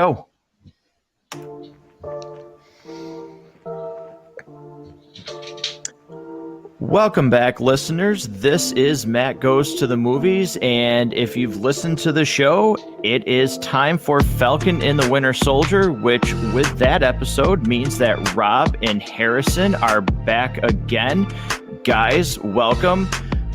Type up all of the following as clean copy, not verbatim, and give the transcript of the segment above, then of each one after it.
Oh, welcome back, listeners. This is Matt Goes to the Movies, and if you've listened to the show, it is time for Falcon and the Winter Soldier, which with that episode means that Rob and Harrison are back again. Guys, welcome.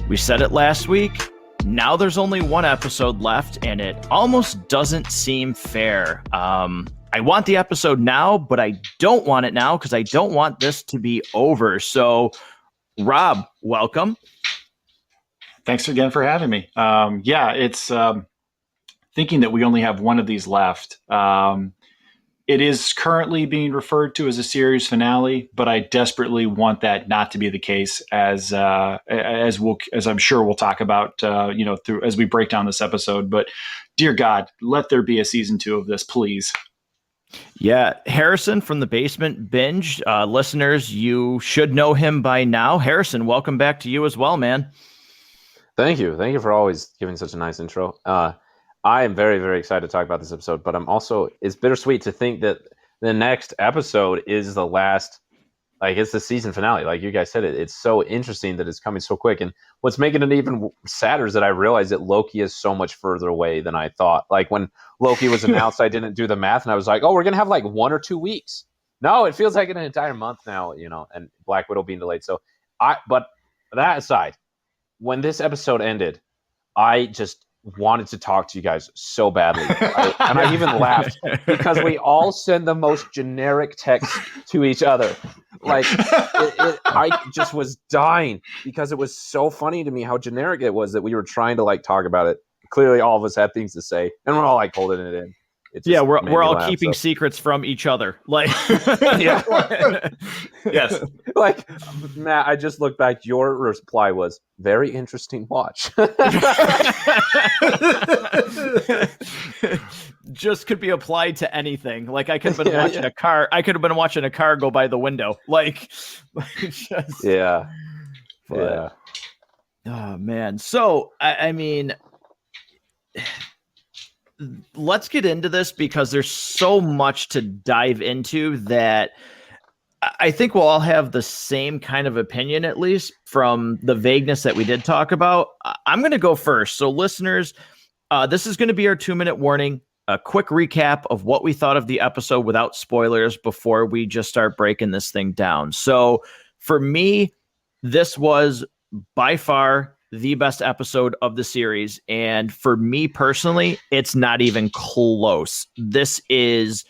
We said it last week. Now there's only one episode left, and it almost doesn't seem fair. I want the episode now, but I don't want it now because I don't want this to be over. So, Rob, welcome. Thanks again for having me. It's thinking that we only have one of these left. It is currently being referred to as a series finale, but I desperately want that not to be the case, as I'm sure we'll talk about, through as we break down this episode. But dear God, let there be a season 2 of this, please. Yeah, Harrison from the Basement Binge. Listeners, you should know him by now. Harrison, welcome back to you as well, man. Thank you. Thank you for always giving such a nice intro. I am very, very excited to talk about this episode, but it's bittersweet to think that the next episode is the last, it's the season finale. Like you guys said, it's so interesting that it's coming so quick. And what's making it even sadder is that I realized that Loki is so much further away than I thought. Like when Loki was announced, I didn't do the math and I was like, oh, we're going to have like 1 or 2 weeks. No, it feels like an entire month now, and Black Widow being delayed. But that aside, when this episode ended, I just wanted to talk to you guys so badly. And I even laughed because we all send the most generic text to each other. I just was dying because it was so funny to me how generic it was that we were trying to talk about it. Clearly all of us had things to say and we're all holding it in. We're all keeping secrets from each other. Yes. Matt, I just looked back. Your reply was very interesting watch. Just could be applied to anything. I could have been watching a car. I could have been watching a car go by the window. Yeah. Oh man. So I mean, let's get into this because there's so much to dive into that I think we'll all have the same kind of opinion, at least from the vagueness that we did talk about. I'm going to go first. So listeners, this is going to be our 2-minute warning, a quick recap of what we thought of the episode without spoilers before we just start breaking this thing down. So for me, this was by far the best episode of the series. And for me personally, it's not even close. This is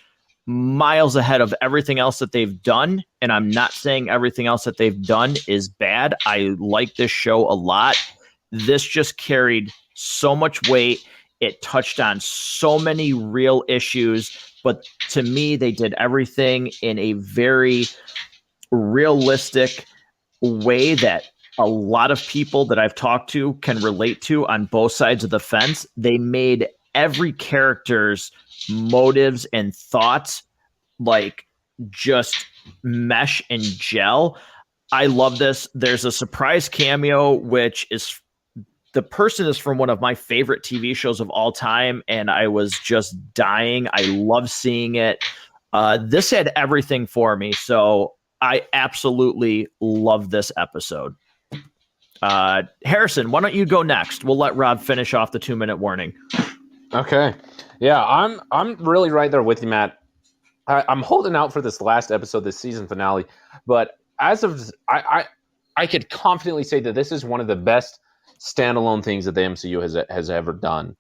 miles ahead of everything else that they've done. And I'm not saying everything else that they've done is bad. I like this show a lot. This just carried so much weight. It touched on so many real issues, but to me, they did everything in a very realistic way that a lot of people that I've talked to can relate to on both sides of the fence. They made every character's motives and thoughts just mesh and gel. I love this. There's a surprise cameo, which is the person is from one of my favorite TV shows of all time, and I was just dying. I love seeing it. This had everything for me, so I absolutely love this episode. Harrison, why don't you go next? We'll let Rob finish off the 2-minute warning. Okay. Yeah, I'm really right there with you, Matt. I'm holding out for this last episode, this season finale, but as of I could confidently say that this is one of the best standalone things that the MCU has ever done,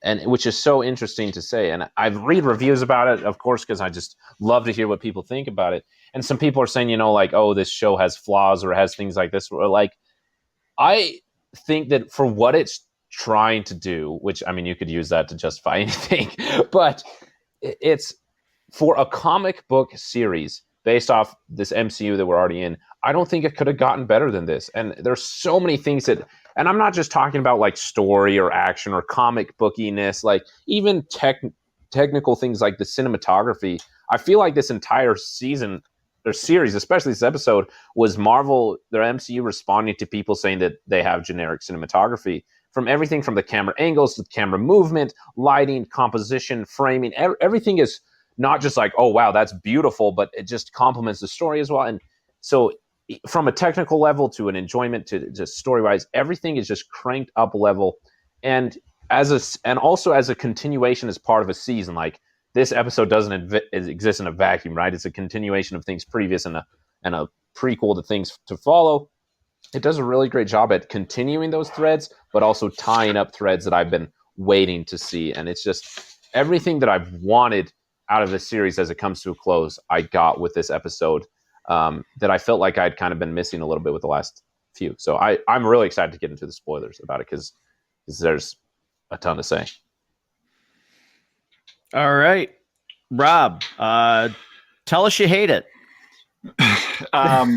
and which is so interesting to say. And I've read reviews about it, of course, because I just love to hear what people think about it. And some people are saying, oh, this show has flaws or has things like this, or I think that for what it's trying to do, which, I mean, you could use that to justify anything, but it's for a comic book series based off this MCU that we're already in. I don't think it could have gotten better than this. And there's so many things that, and I'm not just talking about story or action or comic bookiness, even technical things like the cinematography. I feel like this entire season or series, especially this episode, was Marvel, their MCU, responding to people saying that they have generic cinematography. from everything from the camera angles to the camera movement, lighting, composition, framing. Everything is not just like, oh, wow, that's beautiful, but it just complements the story as well. And so from a technical level to an enjoyment to just story-wise, everything is just cranked up a level. And also as a continuation as part of a season, like this episode doesn't exist in a vacuum, right? It's a continuation of things previous and a prequel to things to follow. It does a really great job at continuing those threads, but also tying up threads that I've been waiting to see. And it's just everything that I've wanted out of this series as it comes to a close, I got with this episode, that I felt like I'd kind of been missing a little bit with the last few. So I'm really excited to get into the spoilers about it because there's a ton to say. All right, Rob, tell us you hate it.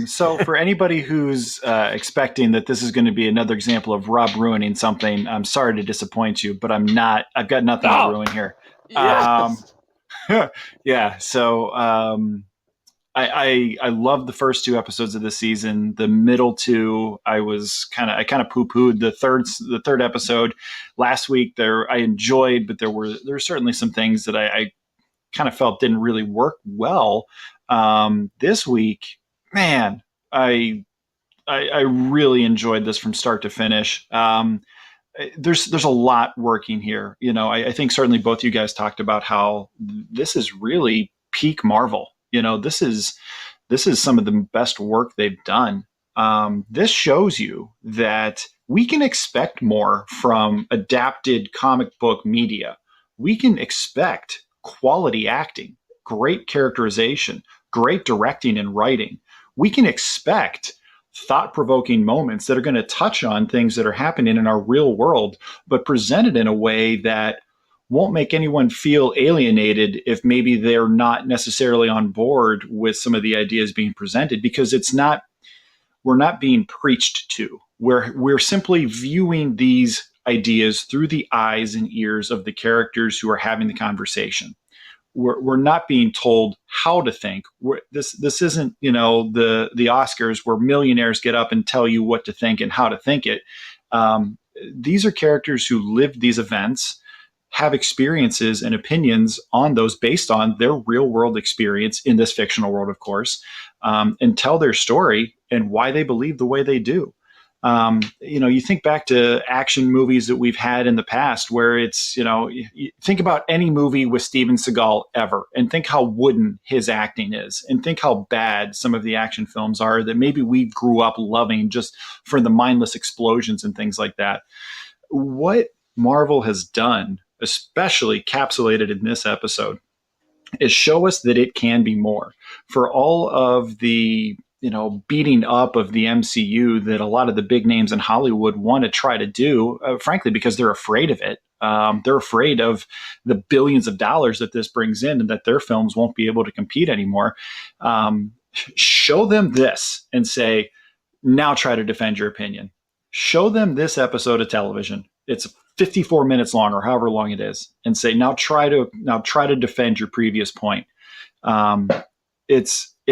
So for anybody who's expecting that this is going to be another example of Rob ruining something, I'm sorry to disappoint you, but I'm not. I've got nothing to ruin here. Yes. Yeah. So I loved the first two episodes of the season. The middle two, I kind of poo-pooed. The third episode last week I enjoyed, but there were certainly some things that I kind of felt didn't really work well. This week, man, I really enjoyed this from start to finish. There's a lot working here. I think certainly both you guys talked about how this is really peak Marvel. This is some of the best work they've done. This shows you that we can expect more from adapted comic book media. We can expect quality acting, great characterization, great directing and writing. We can expect thought-provoking moments that are going to touch on things that are happening in our real world, but presented in a way that won't make anyone feel alienated if maybe they're not necessarily on board with some of the ideas being presented, because we're not being preached to. We're simply viewing these ideas through the eyes and ears of the characters who are having the conversation. We're not being told how to think. This isn't, the Oscars where millionaires get up and tell you what to think and how to think it. These are characters who lived these events, have experiences and opinions on those based on their real world experience in this fictional world, of course, and tell their story and why they believe the way they do. You think back to action movies that we've had in the past where it's, you think about any movie with Steven Seagal ever and think how wooden his acting is and think how bad some of the action films are that maybe we grew up loving just for the mindless explosions and things like that. What Marvel has done, especially capsulated in this episode, is show us that it can be more. For all of the beating up of the MCU that a lot of the big names in Hollywood want to try to do, frankly, because they're afraid of it. They're afraid of the billions of dollars that this brings in and that their films won't be able to compete anymore. Show them this and say, now try to defend your opinion. Show them this episode of television. It's 54 minutes long or however long it is, and say, now try to defend your previous point.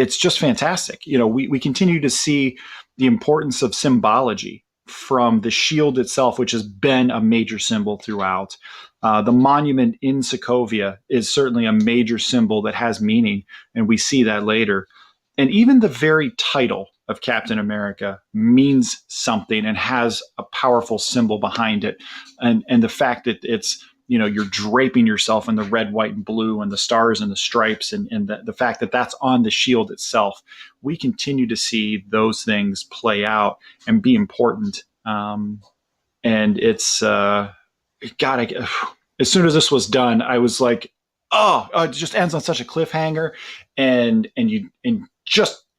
It's just fantastic. We continue to see the importance of symbology from the shield itself, which has been a major symbol throughout. The monument in Sokovia is certainly a major symbol that has meaning, and we see that later. And even the very title of Captain America means something and has a powerful symbol behind it. And the fact that it's, you're draping yourself in the red, white, and blue and the stars and the stripes and the fact that that's on the shield itself. We continue to see those things play out and be important. And it's, as soon as this was done, I was like, it just ends on such a cliffhanger.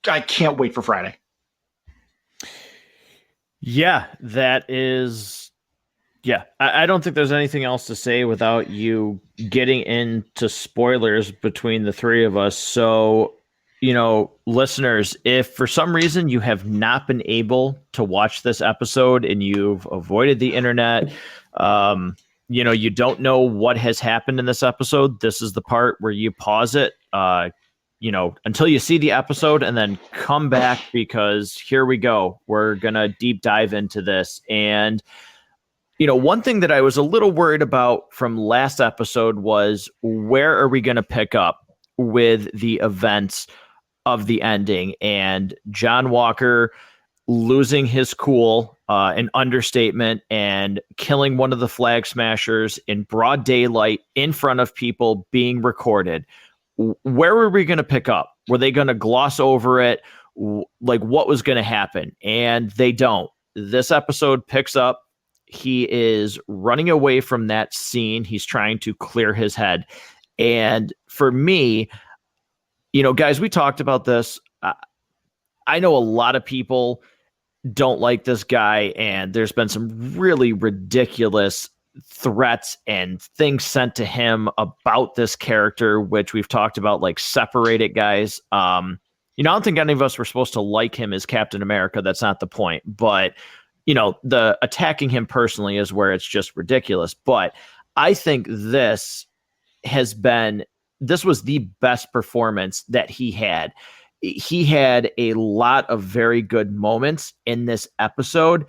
I can't wait for Friday. Yeah, that is. Yeah, I don't think there's anything else to say without you getting into spoilers between the three of us. So, listeners, if for some reason you have not been able to watch this episode and you've avoided the internet, you don't know what has happened in this episode, this is the part where you pause it, until you see the episode and then come back, because here we go. We're going to deep dive into this. And One thing that I was a little worried about from last episode was, where are we going to pick up with the events of the ending? And John Walker losing his cool, an understatement, and killing one of the Flag Smashers in broad daylight in front of people being recorded. Where were we going to pick up? Were they going to gloss over it? Like, what was going to happen? And they don't. This episode picks up. He is running away from that scene. He's trying to clear his head. And for me, guys, we talked about this. I know a lot of people don't like this guy, and there's been some really ridiculous threats and things sent to him about this character, which we've talked about, like, separate it, guys. I don't think any of us were supposed to like him as Captain America. That's not the point. But, the attacking him personally is where it's just ridiculous. But I think this was the best performance that he had. He had a lot of very good moments in this episode,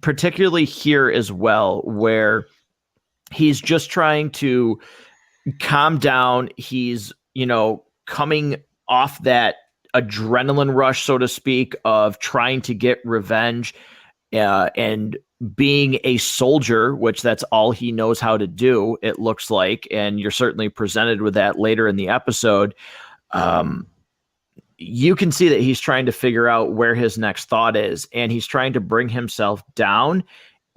particularly here as well, where he's just trying to calm down. He's, coming off that adrenaline rush, so to speak, of trying to get revenge, and being a soldier, which that's all he knows how to do, it looks like. And you're certainly presented with that later in the episode. You can see that he's trying to figure out where his next thought is, and he's trying to bring himself down.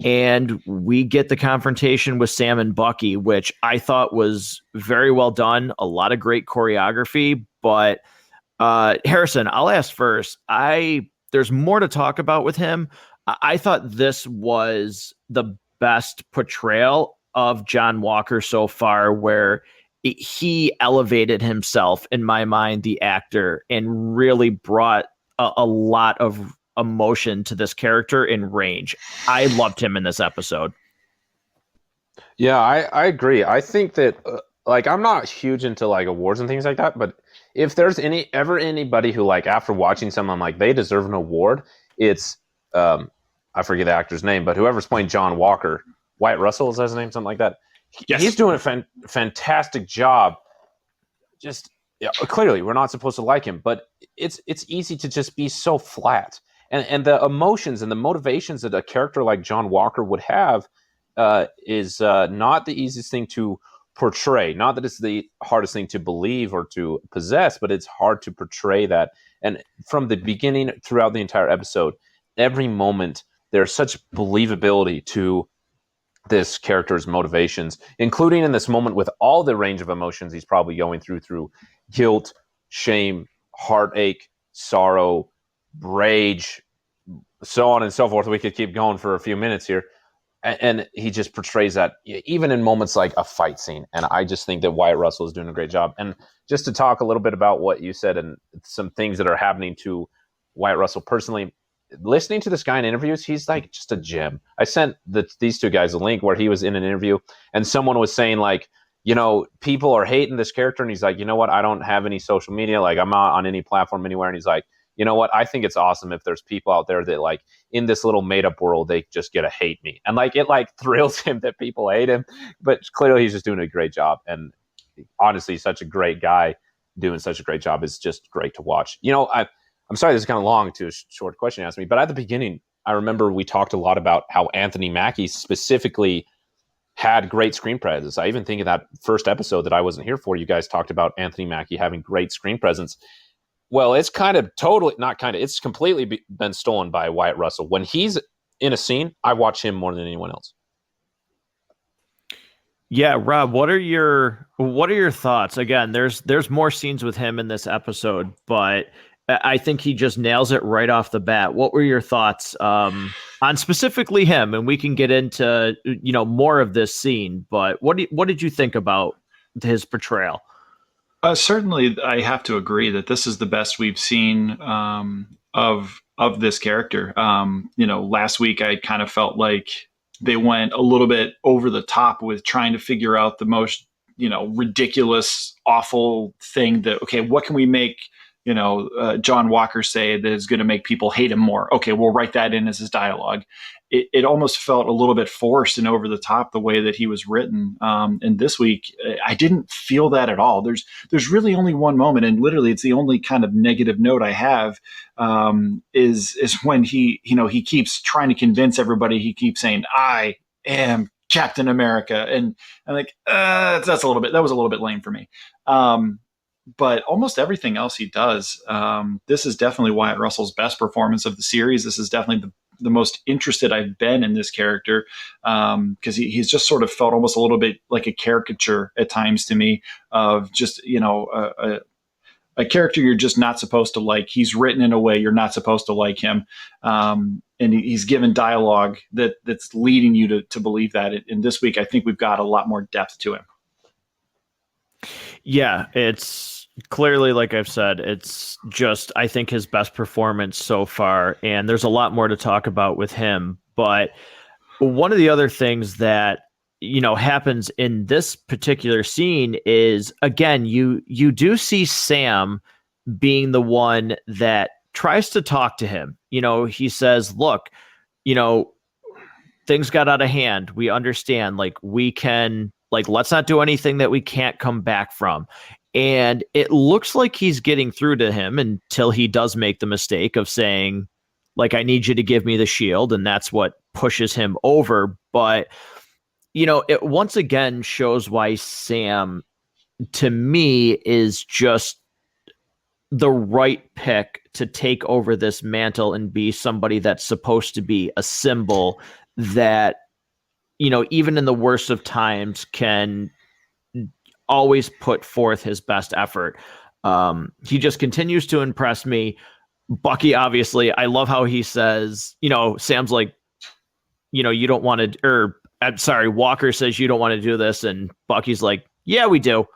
And we get the confrontation with Sam and Bucky, which I thought was very well done. A lot of great choreography. But Harrison, I'll ask first. There's more to talk about with him. I thought this was the best portrayal of John Walker so far, where he elevated himself, in my mind, the actor, and really brought a lot of emotion to this character in range. I loved him in this episode. Yeah, I agree. I think that I'm not huge into like awards and things like that, but if there's anybody who, like, after watching someone, like, they deserve an award, it's I forget the actor's name, but whoever's playing John Walker, Wyatt Russell, is that his name, something like that. Yes. He's doing a fantastic job. Just clearly, we're not supposed to like him, but it's easy to just be so flat. And the emotions and the motivations that a character like John Walker would have is not the easiest thing to portray. Not that it's the hardest thing to believe or to possess, but it's hard to portray that. And from the beginning throughout the entire episode, every moment, there's such believability to this character's motivations, including in this moment with all the range of emotions he's probably going through guilt, shame, heartache, sorrow, rage, so on and so forth. We could keep going for a few minutes here. And he just portrays that even in moments like a fight scene. And I just think that Wyatt Russell is doing a great job. And just to talk a little bit about what you said and some things that are happening to Wyatt Russell personally, listening to this guy in interviews, he's like just a gem. I sent these two guys a link where he was in an interview and someone was saying, like, people are hating this character. And he's like, you know what? I don't have any social media. Like, I'm not on any platform anywhere. And he's like, you know what? I think it's awesome if there's people out there that, like, in this little made up world, they just get to hate me. And like, it like thrills him that people hate him, but clearly he's just doing a great job. And honestly, such a great guy doing such a great job is just great to watch. I'm sorry, this is kind of long to a short question you asked me, but at the beginning, I remember we talked a lot about how Anthony Mackie specifically had great screen presence. I even think of that first episode that I wasn't here for, you guys talked about Anthony Mackie having great screen presence. Well, it's it's completely been stolen by Wyatt Russell. When he's in a scene, I watch him more than anyone else. Yeah, Rob, what are your thoughts? Again, there's more scenes with him in this episode, but I think he just nails it right off the bat. What were your thoughts on specifically him? And we can get into more of this scene, but what did you think about his portrayal? Certainly, I have to agree that this is the best we've seen of this character. Last week I kind of felt like they went a little bit over the top with trying to figure out the most ridiculous, awful thing that, okay, what can we make John Walker say that is going to make people hate him more? Okay, we'll write that in as his dialogue. it almost felt a little bit forced and over the top the way that he was written. And this week, I didn't feel that at all. There's really only one moment, and literally, it's the only kind of negative note I have, is when he keeps trying to convince everybody. He keeps saying, "I am Captain America," and I'm like, that was a little bit lame for me. But almost everything else he does, this is definitely Wyatt Russell's best performance of the series. This is definitely the most interested I've been in this character, because he's just sort of felt almost a little bit like a caricature at times to me of just, a character you're just not supposed to like. He's written in a way you're not supposed to like him. And he's given dialogue that's leading you to believe that. In this week, I think we've got a lot more depth to him. Yeah, it's clearly, like I've said, it's just, I think, his best performance so far. And there's a lot more to talk about with him. But one of the other things that, happens in this particular scene is, again, you do see Sam being the one that tries to talk to him. He says, look, things got out of hand. We understand, we can, let's not do anything that we can't come back from. And it looks like he's getting through to him until he does make the mistake of saying, I need you to give me the shield. And that's what pushes him over. But, it once again shows why Sam, to me, is just the right pick to take over this mantle and be somebody that's supposed to be a symbol that, even in the worst of times, can always put forth his best effort. He just continues to impress me. Bucky, obviously, I love how he says, Sam's like, you don't want to, or I'm sorry, Walker says you don't want to do this. And Bucky's like, yeah, we do.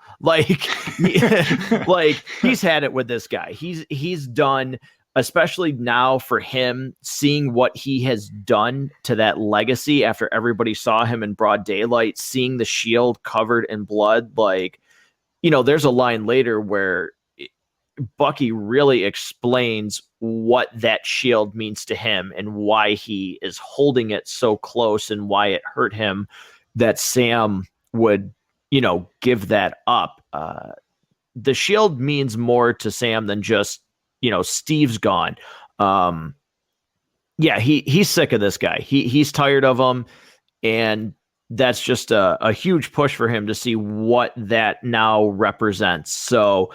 He's had it with this guy. He's done, especially now for him, seeing what he has done to that legacy after everybody saw him in broad daylight, seeing the shield covered in blood. There's a line later where Bucky really explains what that shield means to him and why he is holding it so close and why it hurt him that Sam would, give that up. The shield means more to Sam than just, Steve's gone. He's sick of this guy. He's tired of him. And that's just a huge push for him to see what that now represents. So,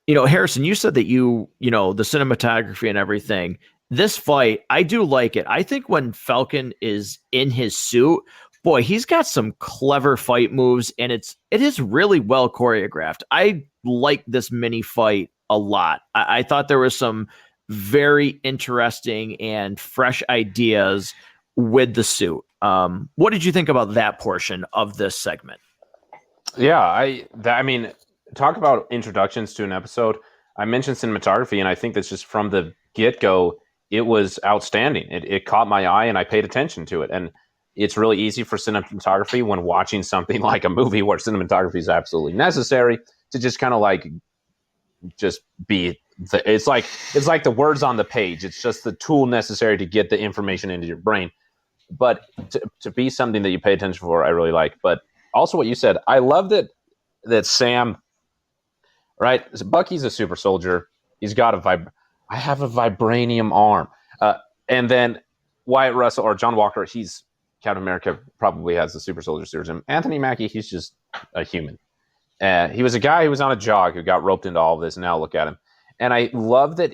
Harrison, you said that the cinematography and everything, this fight, I do like it. I think when Falcon is in his suit, boy, he's got some clever fight moves, and it is really well choreographed. I like this mini fight a lot. I thought there was some very interesting and fresh ideas with the suit. What did you think about that portion of this segment? Yeah, I mean, talk about introductions to an episode. I mentioned cinematography, and I think that's just from the get-go, it was outstanding. It caught my eye, and I paid attention to it. And it's really easy for cinematography when watching something like a movie where cinematography is absolutely necessary to just kind of just be. It's like the words on the page. It's just the tool necessary to get the information into your brain. But to be something that you pay attention for, I really like. But also what you said, I love that Sam. Right, so Bucky's a super soldier. He's got I have a vibranium arm, and then Wyatt Russell or John Walker, he's Captain America, probably has the super soldier serum. Anthony Mackie, he's just a human. He was a guy who was on a jog who got roped into all of this. And now look at him, and I love that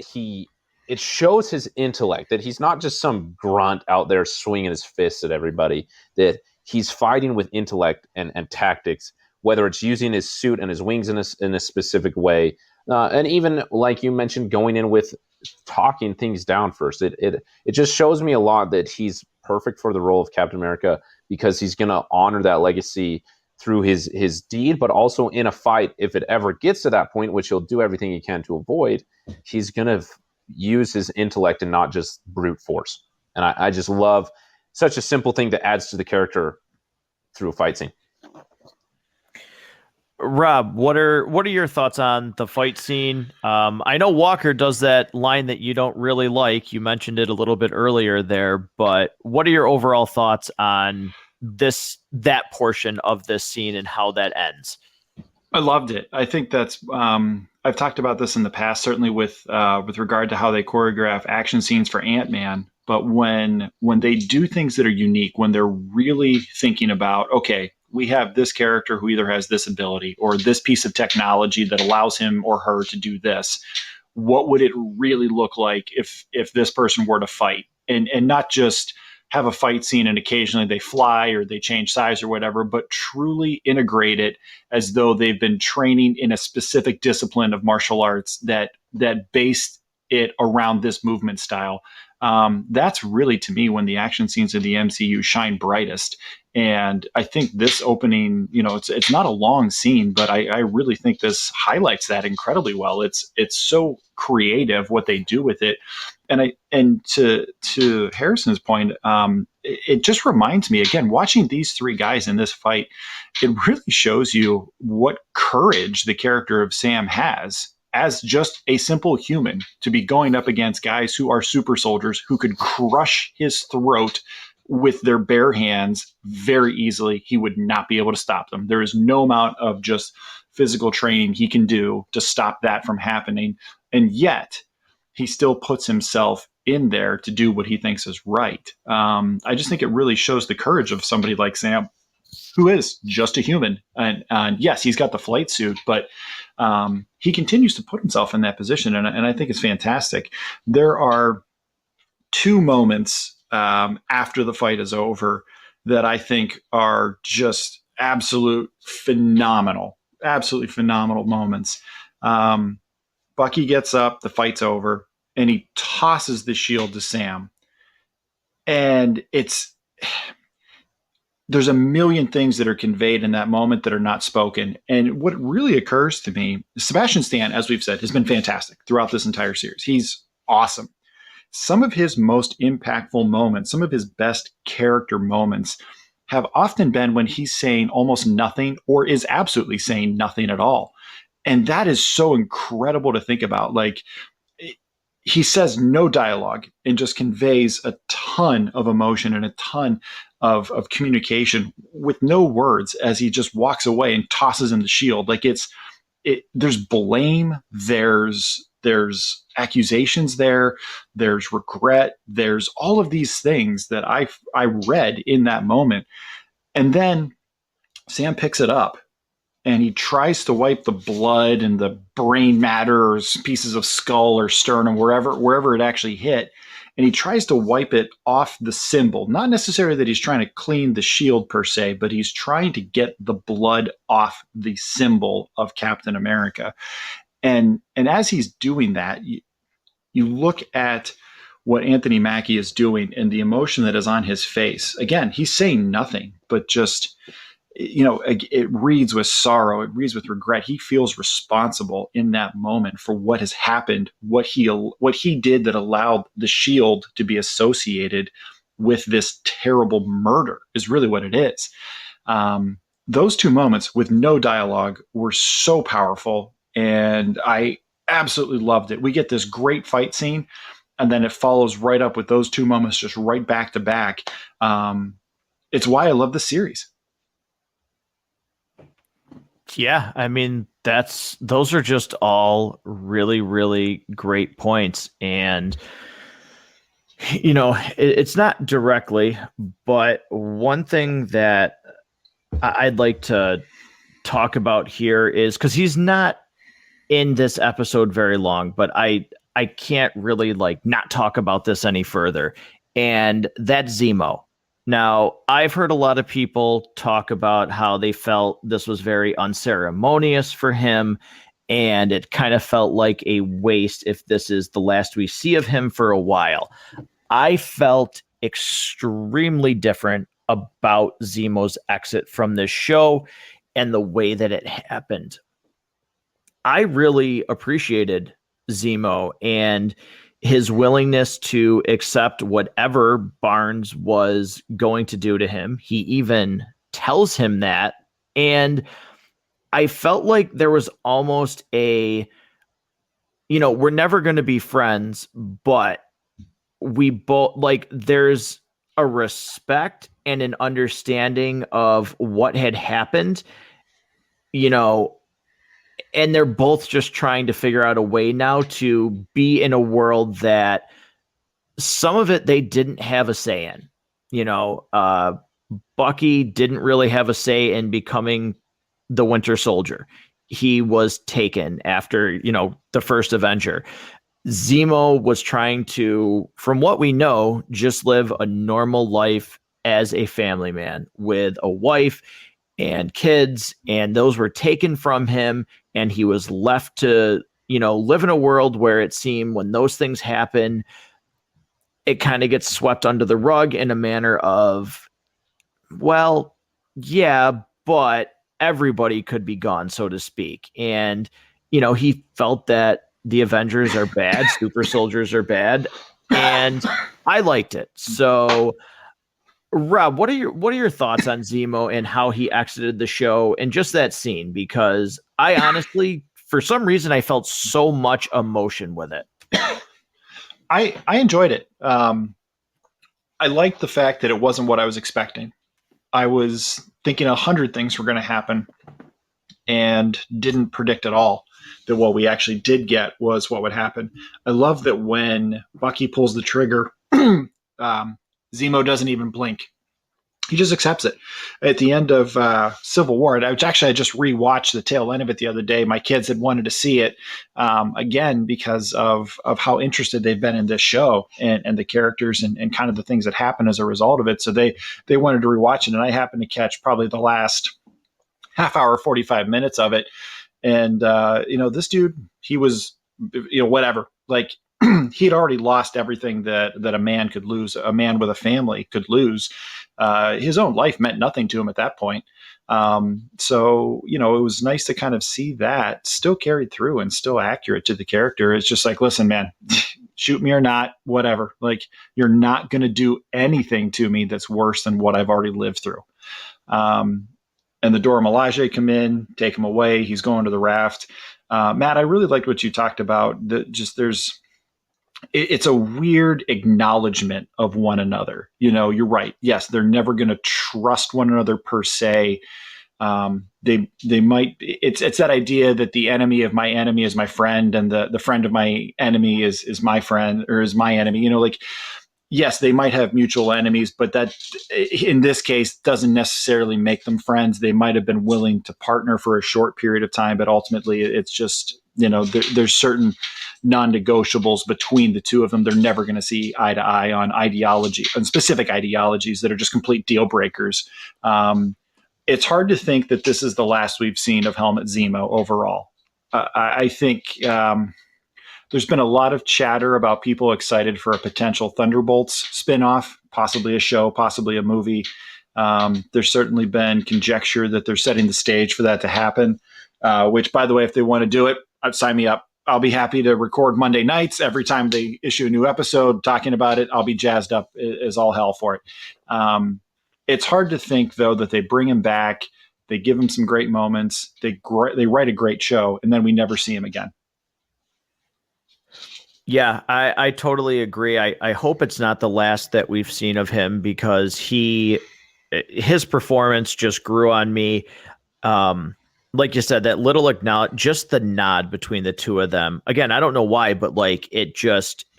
it shows his intellect, that he's not just some grunt out there swinging his fists at everybody. That he's fighting with intellect and tactics. Whether it's using his suit and his wings in a specific way, and even like you mentioned, going in with talking things down first. It just shows me a lot that he's perfect for the role of Captain America because he's going to honor that legacy through his deed, but also in a fight. If it ever gets to that point, which he'll do everything he can to avoid, he's going to use his intellect and not just brute force. And I just love such a simple thing that adds to the character through a fight scene. Rob, what are your thoughts on the fight scene? I know Walker does that line that you don't really like. You mentioned it a little bit earlier there, but what are your overall thoughts on that portion of this scene and how that ends? I loved it. I think that's I've talked about this in the past, certainly with regard to how they choreograph action scenes for Ant-Man. But when they do things that are unique, when they're really thinking about, okay, we have this character who either has this ability or this piece of technology that allows him or her to do this, what would it really look like if this person were to fight? And not just have a fight scene and occasionally they fly or they change size or whatever, but truly integrate it as though they've been training in a specific discipline of martial arts that based it around this movement style. That's really, to me, when the action scenes of the MCU shine brightest. And I think this opening, it's not a long scene, but I really think this highlights that incredibly well. It's so creative what they do with it. And to Harrison's point, it just reminds me, again, watching these three guys in this fight, it really shows you what courage the character of Sam has as just a simple human to be going up against guys who are super soldiers who could crush his throat with their bare hands very easily. He would not be able to stop them. There is no amount of just physical training he can do to stop that from happening. And yet he still puts himself in there to do what he thinks is right. I just think it really shows the courage of somebody like Sam, who is just a human. And yes, he's got the flight suit, but he continues to put himself in that position. And I think it's fantastic. There are two moments after the fight is over that I think are just absolutely phenomenal moments. Bucky gets up, the fight's over, and he tosses the shield to Sam. And there's a million things that are conveyed in that moment that are not spoken. And what really occurs to me, Sebastian Stan, as we've said, has been fantastic throughout this entire series. He's awesome. Some of his most impactful moments, some of his best character moments have often been when he's saying almost nothing or is absolutely saying nothing at all. And that is so incredible to think about. Like, he says no dialogue and just conveys a ton of emotion and a ton of communication with no words as he just walks away and tosses in the shield. Like there's blame, there's accusations there's regret, there's all of these things that I read in that moment. And then Sam picks it up and he tries to wipe the blood and the brain matter or pieces of skull or sternum, wherever it actually hit. And he tries to wipe it off the symbol. Not necessarily that he's trying to clean the shield per se, but he's trying to get the blood off the symbol of Captain America. And as he's doing that, you look at what Anthony Mackie is doing and the emotion that is on his face. Again, he's saying nothing, but just, it reads with sorrow. It reads with regret. He feels responsible in that moment for what has happened, what he did that allowed the shield to be associated with this terrible murder is really what it is. Those two moments with no dialogue were so powerful, and I absolutely loved it. We get this great fight scene, and then it follows right up with those two moments just right back to back. It's why I love the series. Yeah, I mean, those are just all really, really great points. And, it's not directly, but one thing that I'd like to talk about here is, because he's not in this episode very long, but I can't really not talk about this any further. And that's Zemo. Now, I've heard a lot of people talk about how they felt this was very unceremonious for him, and it kind of felt like a waste if this is the last we see of him for a while. I felt extremely different about Zemo's exit from this show and the way that it happened. I really appreciated Zemo and his willingness to accept whatever Barnes was going to do to him. He even tells him that. And I felt like there was almost a, we're never going to be friends, but we both like there's a respect and an understanding of what had happened, you know, and they're both just trying to figure out a way now to be in a world that some of it they didn't have a say in. Bucky didn't really have a say in becoming the Winter Soldier. He was taken after, the first Avenger. Zemo was trying to, from what we know, just live a normal life as a family man with a wife and kids, and those were taken from him, and he was left to, live in a world where it seemed when those things happen, it kind of gets swept under the rug in a manner of, well, yeah, but everybody could be gone, so to speak. And, he felt that the Avengers are bad, super soldiers are bad, and I liked it. So, Rob, what are your thoughts on Zemo and how he exited the show and just that scene? Because I honestly, for some reason, I felt so much emotion with it. I enjoyed it. I liked the fact that it wasn't what I was expecting. I was thinking 100 things were going to happen and didn't predict at all that what we actually did get was what would happen. I love that when Bucky pulls the trigger, Zemo doesn't even blink. He just accepts it. At the end of Civil War, I just rewatched the tail end of it the other day. My kids had wanted to see it again because of how interested they've been in this show and the characters and kind of the things that happen as a result of it. So they wanted to rewatch it, and I happened to catch probably the last half hour, 45 minutes of it. And, this dude, he was, whatever, like he'd already lost everything that a man could lose, a man with a family could lose. His own life meant nothing to him at that point. So, it was nice to kind of see that still carried through and still accurate to the character. It's just like, listen, man, shoot me or not, whatever. Like, you're not going to do anything to me that's worse than what I've already lived through. And the Dora Milaje come in, take him away. He's going to the raft. Matt, I really liked what you talked about. It's a weird acknowledgement of one another. You're right. Yes, they're never going to trust one another per se. They might. It's that idea that the enemy of my enemy is my friend, and the friend of my enemy is my friend or is my enemy. Yes, they might have mutual enemies, but that in this case doesn't necessarily make them friends. They might have been willing to partner for a short period of time, but ultimately it's just, there's certain non-negotiables between the two of them. They're never going to see eye to eye on specific ideologies that are just complete deal breakers. It's hard to think that this is the last we've seen of Helmut Zemo overall. I think there's been a lot of chatter about people excited for a potential Thunderbolts spinoff, possibly a show, possibly a movie. There's certainly been conjecture that they're setting the stage for that to happen, which, by the way, if they want to do it, sign me up. I'll be happy to record Monday nights. Every time they issue a new episode talking about it, I'll be jazzed up as all hell for it. It's hard to think, though, that they bring him back, they give him some great moments, they write a great show, and then we never see him again. Yeah, I totally agree. I hope it's not the last that we've seen of him because his performance just grew on me. Like you said, that little just the nod between the two of them. Again, I don't know why, but like it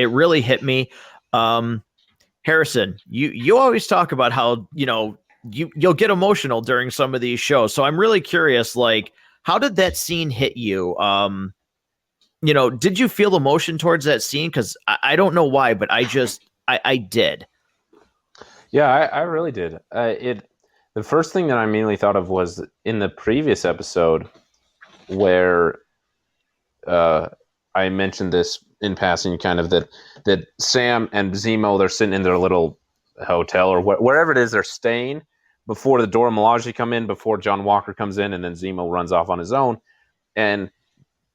really hit me. Harrison, you always talk about how, you'll get emotional during some of these shows. So I'm really curious, like, how did that scene hit you? Did you feel emotion towards that scene? Because I don't know why, but I did. Yeah, I really did. The first thing that I immediately thought of was in the previous episode where I mentioned this in passing, kind of that Sam and Zemo, they're sitting in their little hotel or wherever it is they're staying before the Dora Milaje come in, before John Walker comes in, and then Zemo runs off on his own. And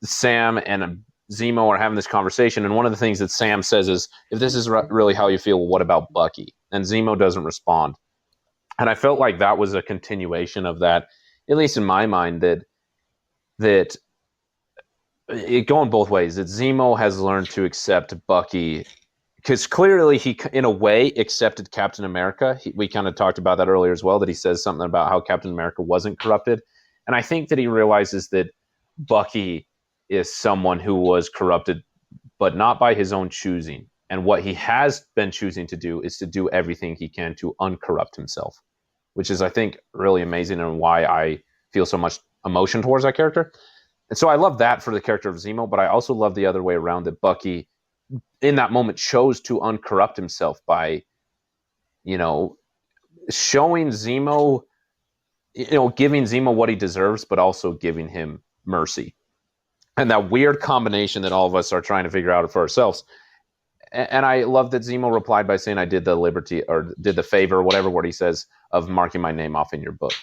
Sam and Zemo are having this conversation, and one of the things that Sam says is, if this is really how you feel, what about Bucky? And Zemo doesn't respond. And I felt like that was a continuation of that, at least in my mind, that that it going both ways. That Zemo has learned to accept Bucky, because clearly he, in a way, accepted Captain America. We kind of talked about that earlier as well, that he says something about how Captain America wasn't corrupted. And I think that he realizes that Bucky is someone who was corrupted, but not by his own choosing. And what he has been choosing to do is to do everything he can to uncorrupt himself, which is, I think, really amazing, and why I feel so much emotion towards that character. And so I love that for the character of Zemo, but I also love the other way around, that Bucky, in that moment, chose to uncorrupt himself by, showing Zemo, giving Zemo what he deserves, but also giving him mercy. And that weird combination that all of us are trying to figure out for ourselves. And I love that Zemo replied by saying, I did the liberty, or did the favor, whatever word he says, of marking my name off in your book.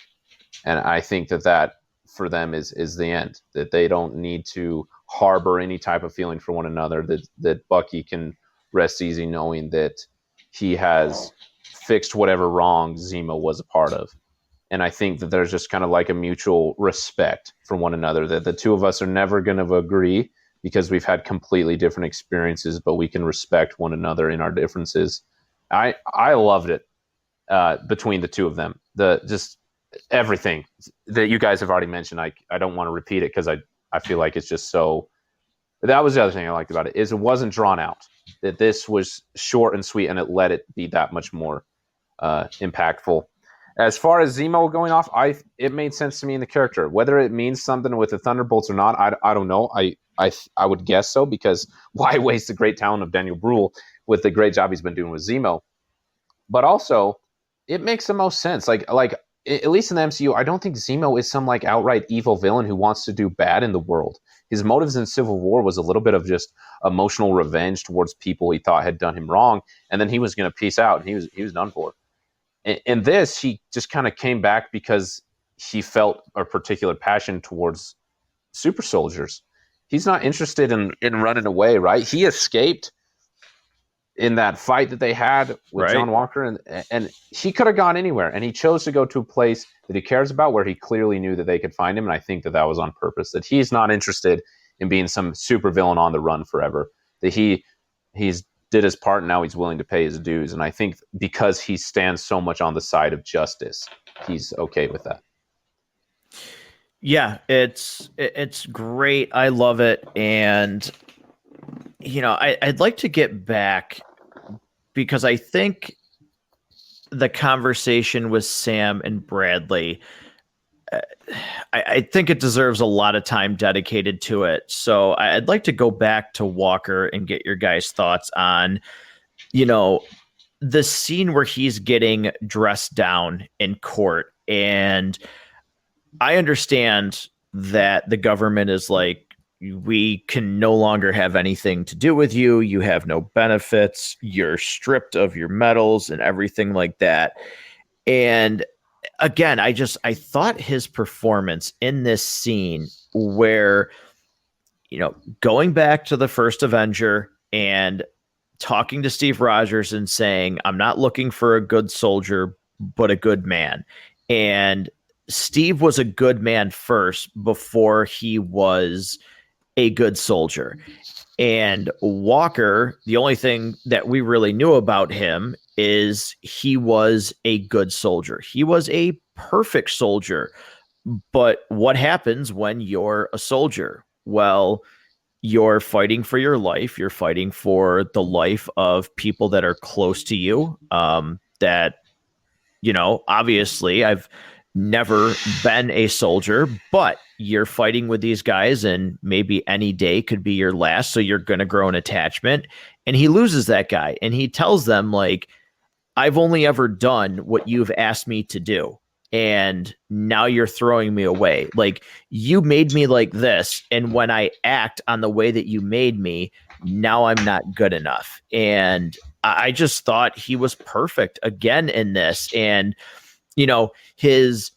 And I think that for them is the end, that they don't need to harbor any type of feeling for one another, that Bucky can rest easy knowing that he has fixed whatever wrong Zemo was a part of. And I think that there's just kind of like a mutual respect for one another, that the two of us are never going to agree because we've had completely different experiences, but we can respect one another in our differences. I loved it between the two of them. Just everything that you guys have already mentioned. I don't want to repeat it because I feel like it's just so. That was the other thing I liked about it, is it wasn't drawn out. That this was short and sweet, and it let it be that much more impactful. As far as Zemo going off, it made sense to me in the character. Whether it means something with the Thunderbolts or not, I don't know. I would guess so, because why waste the great talent of Daniel Bruhl with the great job he's been doing with Zemo? But also, it makes the most sense. Like at least in the MCU, I don't think Zemo is some like outright evil villain who wants to do bad in the world. His motives in Civil War was a little bit of just emotional revenge towards people he thought had done him wrong, and then he was going to peace out, and he was done for. In this, he just kind of came back because he felt a particular passion towards super soldiers. He's not interested in running away, right? He escaped in that fight that they had with John Walker, and he could have gone anywhere, and he chose to go to a place that he cares about, where he clearly knew that they could find him, and I think that was on purpose, that he's not interested in being some super villain on the run forever, that he's did his part, and now he's willing to pay his dues, and I think because he stands so much on the side of justice, he's okay with that. Yeah, it's great. I love it. And, I'd like to get back, because I think the conversation with Sam and Bradley, I think it deserves a lot of time dedicated to it. So I'd like to go back to Walker and get your guys' thoughts on, the scene where he's getting dressed down in court. And I understand that the government is like, we can no longer have anything to do with you. You have no benefits. You're stripped of your medals and everything like that. And again, I thought his performance in this scene, where, going back to the first Avenger and talking to Steve Rogers and saying, I'm not looking for a good soldier, but a good man. And Steve was a good man first before he was a good soldier. And Walker, the only thing that we really knew about him is he was a good soldier. He was a perfect soldier. But what happens when you're a soldier? Well, you're fighting for your life. You're fighting for the life of people that are close to you. Obviously I've never been a soldier, but you're fighting with these guys, and maybe any day could be your last. So you're going to grow an attachment. And he loses that guy, and he tells them, like, I've only ever done what you've asked me to do, and now you're throwing me away. Like, you made me like this, and when I act on the way that you made me, now I'm not good enough. And I just thought he was perfect again in this. And his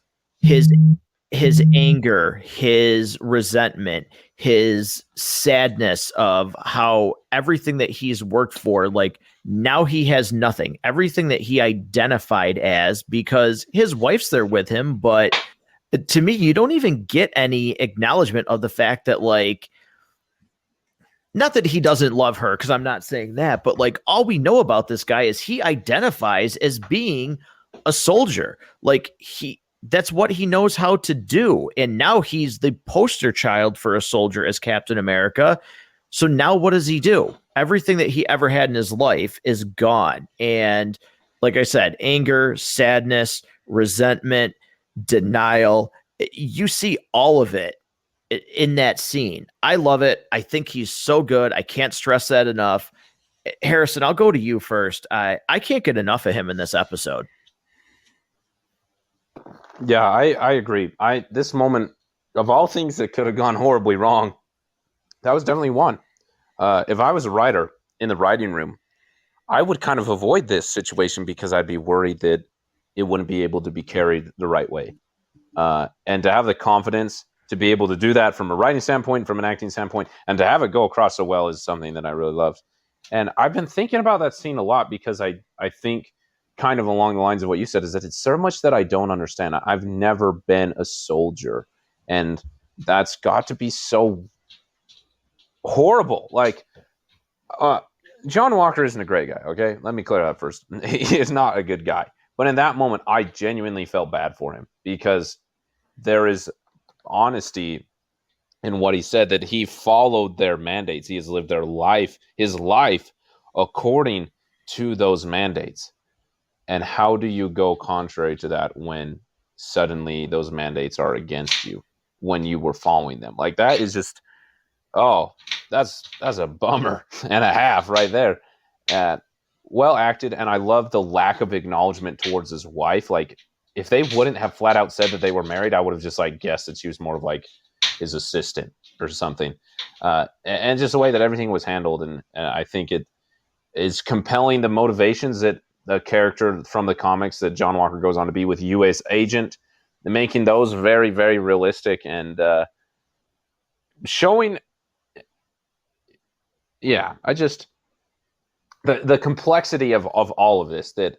anger, his resentment, his sadness of how everything that he's worked for, like, now he has nothing. Everything that he identified as, because his wife's there with him, but To me, you don't even get any acknowledgement of the fact that, like, not that he doesn't love her, because I'm not saying that, but like all we know about this guy is he identifies as being a soldier. Like that's what he knows how to do. And now he's the poster child for a soldier as Captain America. So now what does he do? Everything that he ever had in his life is gone. And like I said, anger, sadness, resentment, denial, you see all of it in that scene. I love it. I think he's so good. I can't stress that enough. Harrison, I'll go to you first. I can't get enough of him in this episode. Yeah, I agree. This moment, of all things that could have gone horribly wrong, that was definitely one. If I was a writer in the writing room, I would kind of avoid this situation because I'd be worried that it wouldn't be able to be carried the right way. And to have the confidence to be able to do that from a writing standpoint, from an acting standpoint, and to have it go across so well is something that I really loved. And I've been thinking about that scene a lot because I think kind of along the lines of what you said is that it's so much that I don't understand. I've never been a soldier, and that's got to be so horrible. Like, John Walker isn't a great guy, okay? Let me clear that first. He is not a good guy. But in that moment, I genuinely felt bad for him because there is honesty in what he said, that he followed their mandates. He has lived his life according to those mandates. And how do you go contrary to that when suddenly those mandates are against you when you were following them? Like, that is just, that's a bummer and a half right there. Well acted, and I love the lack of acknowledgement towards his wife. Like, if they wouldn't have flat out said that they were married, I would have just like guessed that she was more of like his assistant or something. And just the way that everything was handled, and I think it is compelling the motivations that the character from the comics that John Walker goes on to be with U.S. agent, making those very, very realistic and showing. Yeah, I just the complexity of all of this, that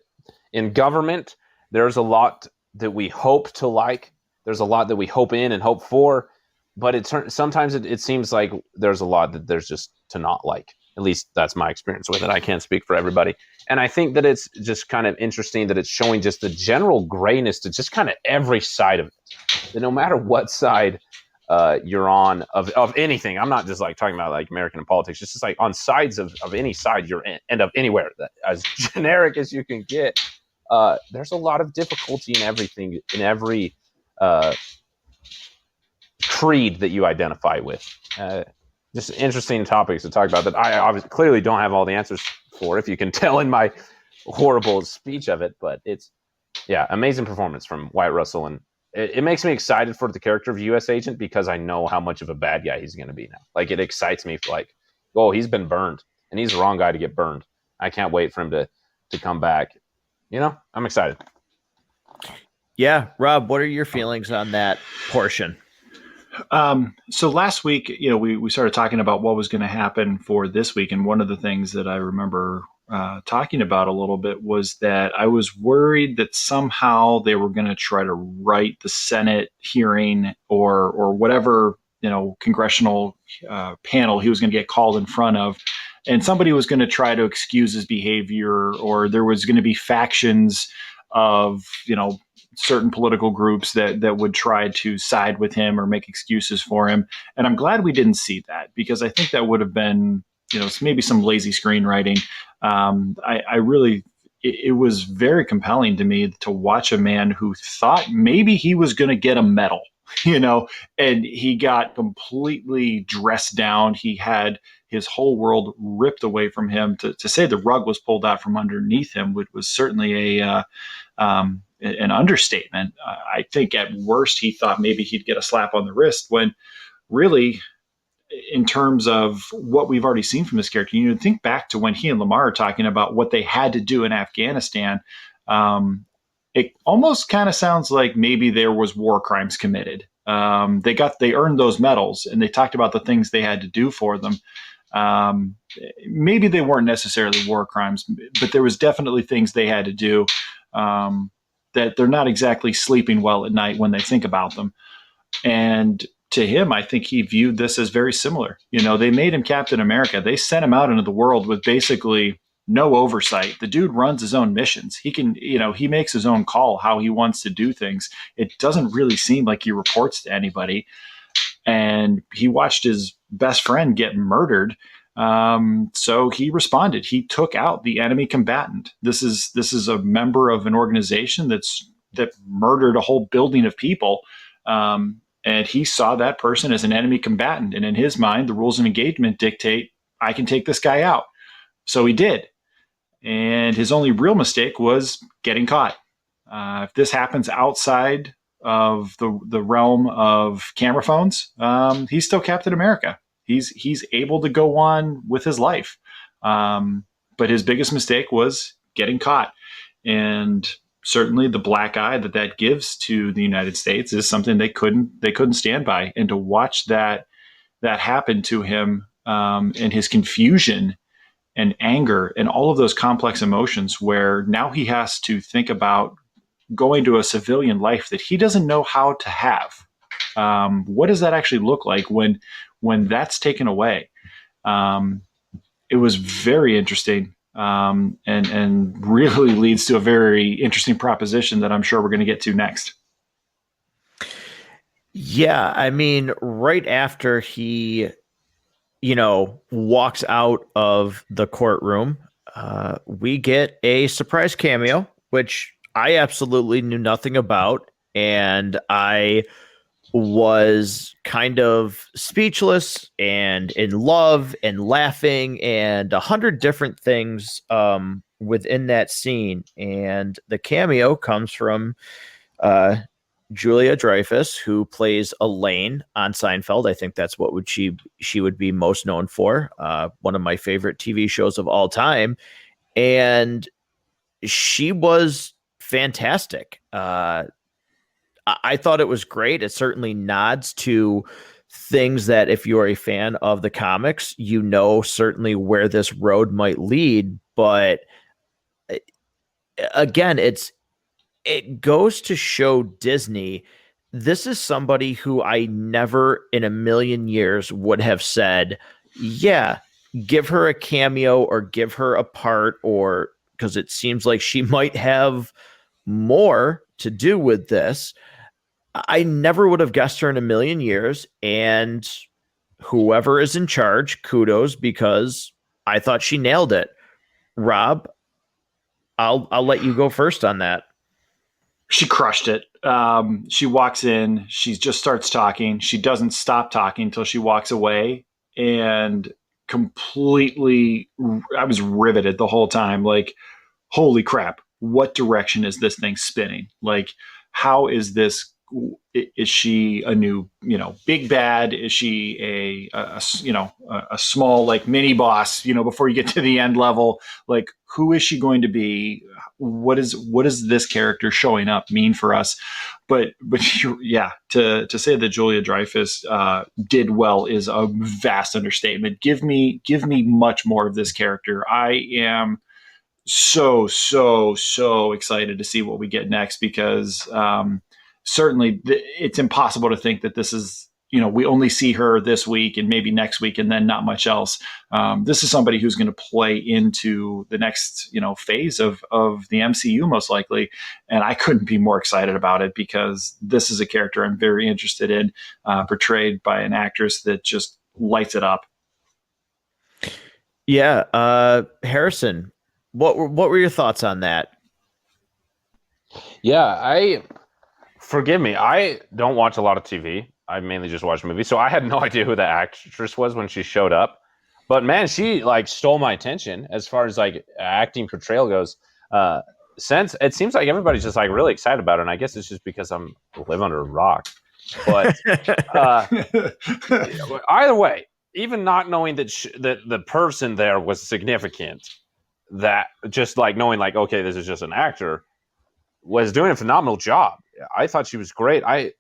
in government there's a lot that we hope to like, there's a lot that we hope in and hope for, but sometimes it seems like there's a lot that there's just to not like. At least that's my experience with it. I can't speak for everybody. And I think that it's just kind of interesting that it's showing just the general grayness to just kind of every side of it. That no matter what side you're on of anything, I'm not just like talking about like American politics, it's just like on sides of any side you're in, and of anywhere, that as generic as you can get, there's a lot of difficulty in everything, in every creed that you identify with. Just interesting topics to talk about that I obviously clearly don't have all the answers for, if you can tell in my horrible speech of it. But it's, yeah, amazing performance from Wyatt Russell, and it makes me excited for the character of U.S. Agent because I know how much of a bad guy he's going to be now. Like, it excites me, like, oh, he's been burned, and he's the wrong guy to get burned. I can't wait for him to come back. You know, I'm excited. Yeah, Rob, what are your feelings on that portion? So last week, we started talking about what was going to happen for this week. And one of the things that I remember talking about a little bit was that I was worried that somehow they were going to try to write the Senate hearing or whatever, congressional panel he was going to get called in front of. And somebody was going to try to excuse his behavior, or there was going to be factions of, certain political groups that would try to side with him or make excuses for him. And I'm glad we didn't see that, because I think that would have been, maybe some lazy screenwriting. It was very compelling to me to watch a man who thought maybe he was going to get a medal, and he got completely dressed down. He had his whole world ripped away from him. To say the rug was pulled out from underneath him was certainly an understatement. I think at worst he thought maybe he'd get a slap on the wrist, when really, in terms of what we've already seen from this character, think back to when he and Lamar are talking about what they had to do in Afghanistan. It almost kind of sounds like maybe there was war crimes committed. They earned those medals, and they talked about the things they had to do for them. Maybe they weren't necessarily war crimes, but there was definitely things they had to do. that they're not exactly sleeping well at night when they think about them. And to him, I think he viewed this as very similar. They made him Captain America. They sent him out into the world with basically no oversight. The dude runs his own missions. He can, he makes his own call how he wants to do things. It doesn't really seem like he reports to anybody. And he watched his best friend get murdered. So he responded. He took out the enemy combatant. This is a member of an organization that murdered a whole building of people. And he saw that person as an enemy combatant. And in his mind, the rules of engagement dictate, I can take this guy out. So he did. And his only real mistake was getting caught. If this happens outside of the realm of camera phones, he's still Captain America. He's able to go on with his life. But his biggest mistake was getting caught. And certainly the black eye that gives to the United States is something they couldn't stand by. And to watch that happen to him, and his confusion and anger and all of those complex emotions, where now he has to think about going to a civilian life that he doesn't know how to have. What does that actually look like when that's taken away? It was very interesting. And really leads to a very interesting proposition that I'm sure we're going to get to next. Yeah, I mean, right after he, walks out of the courtroom, we get a surprise cameo, which I absolutely knew nothing about, and I was kind of speechless and in love and laughing and 100 different things within that scene. And the cameo comes from Julia Dreyfus, who plays Elaine on Seinfeld. I think that's what she would be most known for. One of my favorite TV shows of all time. And she was fantastic. I thought it was great. It certainly nods to things that if you're a fan of the comics, certainly where this road might lead. But again, it goes to show Disney, this is somebody who I never in a million years would have said, yeah, give her a cameo or give her a part, or because it seems like she might have more to do with this. I never would have guessed her in a million years. And whoever is in charge, kudos, because I thought she nailed it. Rob, I'll let you go first on that. She crushed it. She walks in, she just starts talking. She doesn't stop talking until she walks away, and completely, I was riveted the whole time. Like, holy crap, what direction is this thing spinning? Like, how is this? Is she a new, big bad? Is she a small, like, mini boss, before you get to the end level? Like, who is she going to be? What is this character showing up mean for us? But to say that Julia Dreyfus did well is a vast understatement. Give me much more of this character. I am so excited to see what we get next, because certainly it's impossible to think that this is, we only see her this week and maybe next week and then not much else. This is somebody who's going to play into the next, phase of the MCU most likely. And I couldn't be more excited about it, because this is a character I'm very interested in, portrayed by an actress that just lights it up. Yeah. Harrison, what were your thoughts on that? Yeah, forgive me, I don't watch a lot of TV. I mainly just watch movies, so I had no idea who the actress was when she showed up. But man, she stole my attention as far as acting portrayal goes. Since it seems like everybody's just really excited about it, and I guess it's just because I'm live under a rock. But either way, even not knowing that that the person there was significant, that just knowing okay, this is just an actor, was doing a phenomenal job. I thought she was great. I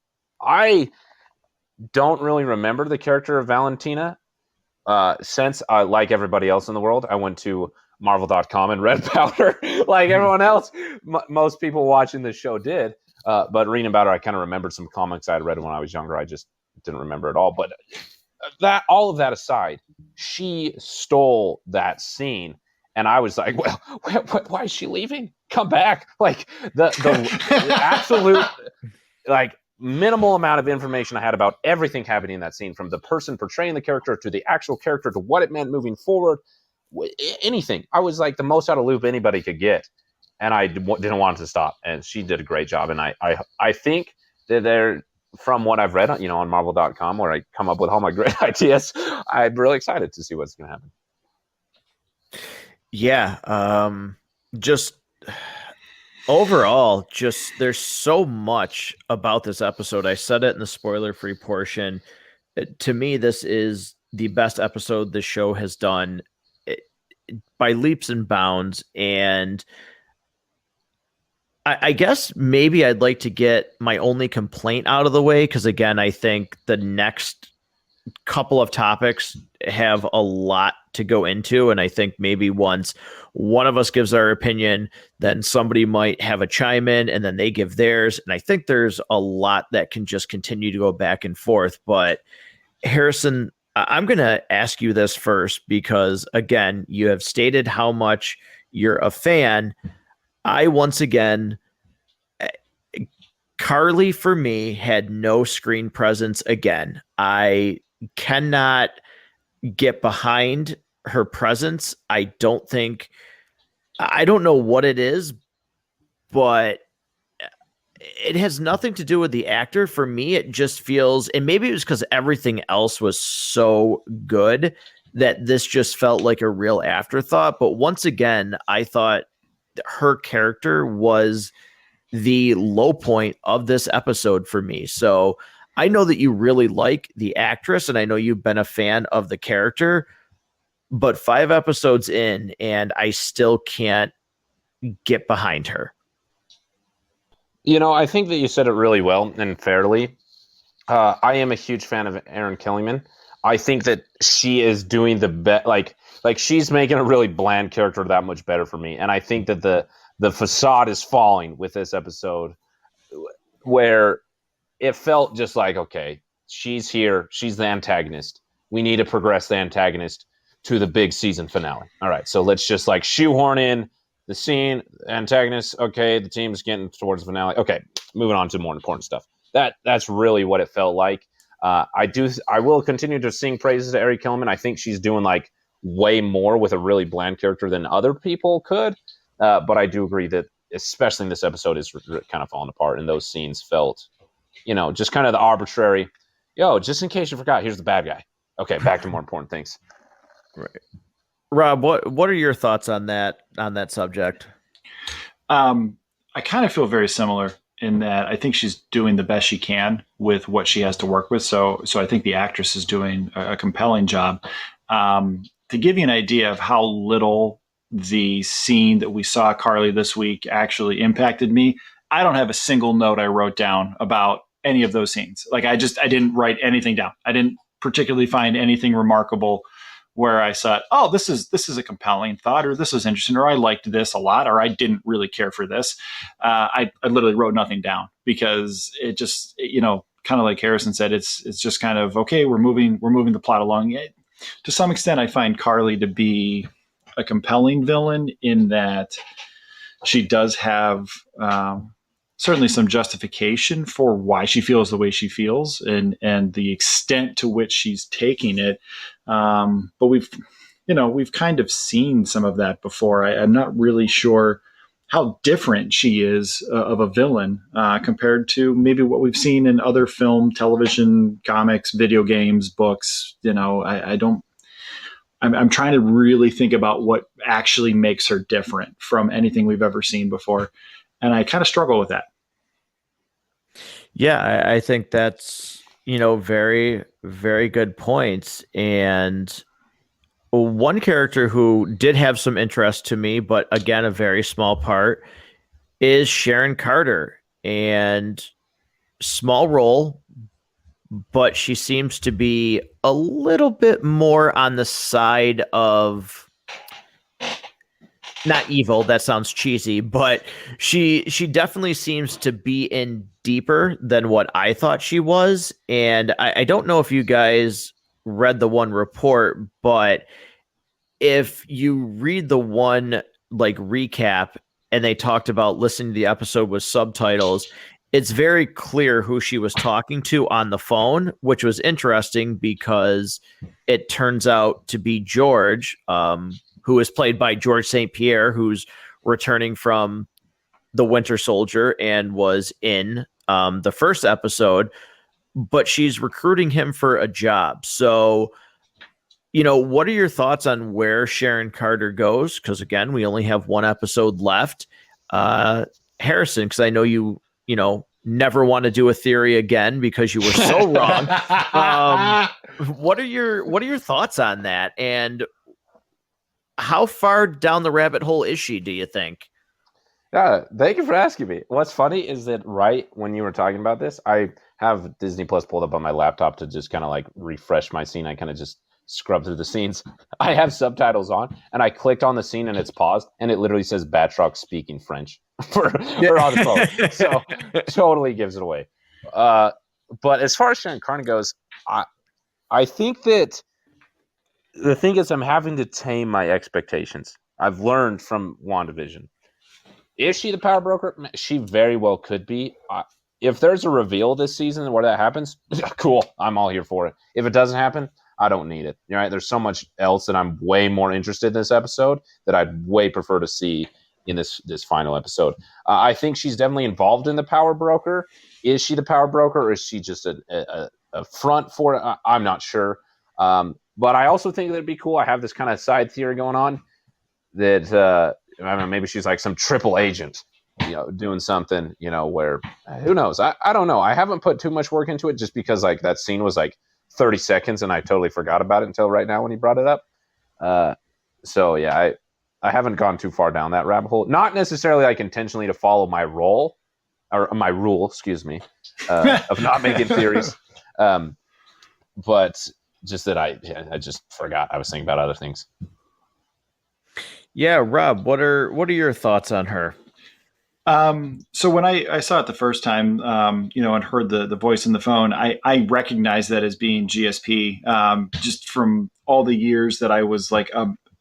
don't really remember the character of Valentina, since like everybody else in the world, I went to Marvel.com and read about her like everyone else. Most people watching the show did. But reading about her, I kind of remembered some comics I had read when I was younger. I just didn't remember it all. But all of that aside, she stole that scene. And I was like, well, why is she leaving? Come back. Like the absolute, like, minimal amount of information I had about everything happening in that scene, from the person portraying the character to the actual character to what it meant moving forward, anything. I was like the most out of loop anybody could get. And I didn't want it to stop. And she did a great job. And I think that they're, from what I've read, on Marvel.com, where I come up with all my great ideas, I'm really excited to see what's going to happen. Yeah. Just overall, there's so much about this episode. I said it in the spoiler-free portion. To me, this is the best episode the show has done by leaps and bounds. And I guess maybe I'd like to get my only complaint out of the way, because again, I think the next couple of topics have a lot to go into, and I think maybe once one of us gives our opinion, then somebody might have a chime in, and then they give theirs, and I think there's a lot that can just continue to go back and forth. But Harrison, I'm going to ask you this first, because again, you have stated how much you're a fan. I, once again, Carly for me had no screen presence again. I cannot get behind her presence. I don't know what it is, but it has nothing to do with the actor. For me, it just feels, and maybe it was because everything else was so good that this just felt like a real afterthought. But once again, I thought her character was the low point of this episode for me. So I know that you really like the actress, and I know you've been a fan of the character, but 5 episodes in, and I still can't get behind her. I think that you said it really well and fairly. I am a huge fan of Erin Kellyman. I think that she is doing the best. Like she's making a really bland character that much better for me. And I think that the facade is falling with this episode, where it felt just like, okay, she's here. She's the antagonist. We need to progress the antagonist to the big season finale. All right, so let's just like shoehorn in the scene, antagonist. Okay, the team's getting towards the finale. Okay, moving on to more important stuff. That's really what it felt like. I will continue to sing praises to Erin Kellyman. I think she's doing like way more with a really bland character than other people could. But I do agree that, especially in this episode, is kind of falling apart, and those scenes felt, just kind of the arbitrary. Just in case you forgot, here's the bad guy. Okay, back to more important things. Right, Rob. What are your thoughts on that subject? I kind of feel very similar in that I think she's doing the best she can with what she has to work with. So I think the actress is doing a compelling job. To give you an idea of how little the scene that we saw Carly this week actually impacted me, I don't have a single note I wrote down about any of those scenes. Like I didn't write anything down. I didn't particularly find anything remarkable where I thought, oh, this is a compelling thought, or this is interesting, or I liked this a lot, or I didn't really care for this. I literally wrote nothing down, because it just, kind of like Harrison said, it's just kind of, okay, we're moving the plot along. To some extent, I find Carly to be a compelling villain in that she does have certainly some justification for why she feels the way she feels, and the extent to which she's taking it. But we've kind of seen some of that before. I'm not really sure how different she is of a villain compared to maybe what we've seen in other film, television, comics, video games, books. I'm trying to really think about what actually makes her different from anything we've ever seen before. And I kind of struggle with that. Yeah, I think that's, very, very good points. And one character who did have some interest to me, but again, a very small part, is Sharon Carter. And small role, but she seems to be a little bit more on the side of not evil, that sounds cheesy, but she definitely seems to be in deeper than what I thought she was. And I don't know if you guys read the one report, but if you read the one like recap and they talked about listening to the episode with subtitles, it's very clear who she was talking to on the phone, which was interesting because it turns out to be George, who is played by George St. Pierre, who's returning from the Winter Soldier and was in the first episode, but she's recruiting him for a job. So, what are your thoughts on where Sharon Carter goes? Because again, we only have one episode left. Harrison, because I know you never want to do a theory again because you were so wrong. What are your thoughts on that? And how far down the rabbit hole is she, do you think? Yeah, thank you for asking me. What's funny is that right when you were talking about this, I have Disney Plus pulled up on my laptop to just kind of like refresh my scene. I kind of just scrub through the scenes. I have subtitles on, and I clicked on the scene, and it's paused, and it literally says Batroc speaking French for on the phone. So totally gives it away. But as far as Sharon Carter goes, I think that the thing is I'm having to tame my expectations. I've learned from WandaVision. Is she the power broker? She very well could be. If there's a reveal this season where that happens, cool. I'm all here for it. If it doesn't happen, I don't need it. Right? There's so much else that I'm way more interested in this episode that I'd way prefer to see in this final episode. I think she's definitely involved in the power broker. Is she the power broker, or is she just a front for it? I'm not sure. But I also think that it'd be cool. I have this kind of side theory going on that I don't know, maybe she's like some triple agent, doing something, where who knows? I don't know. I haven't put too much work into it just because like that scene was like 30 seconds and I totally forgot about it until right now when he brought it up. So yeah, I haven't gone too far down that rabbit hole. Not necessarily like intentionally to follow my rule, excuse me, of not making theories. But just that I just forgot. I was thinking about other things. Yeah, Rob, what are your thoughts on her? So when I saw it the first time, and heard the voice in the phone, I recognized that as being GSP, just from all the years that I was like,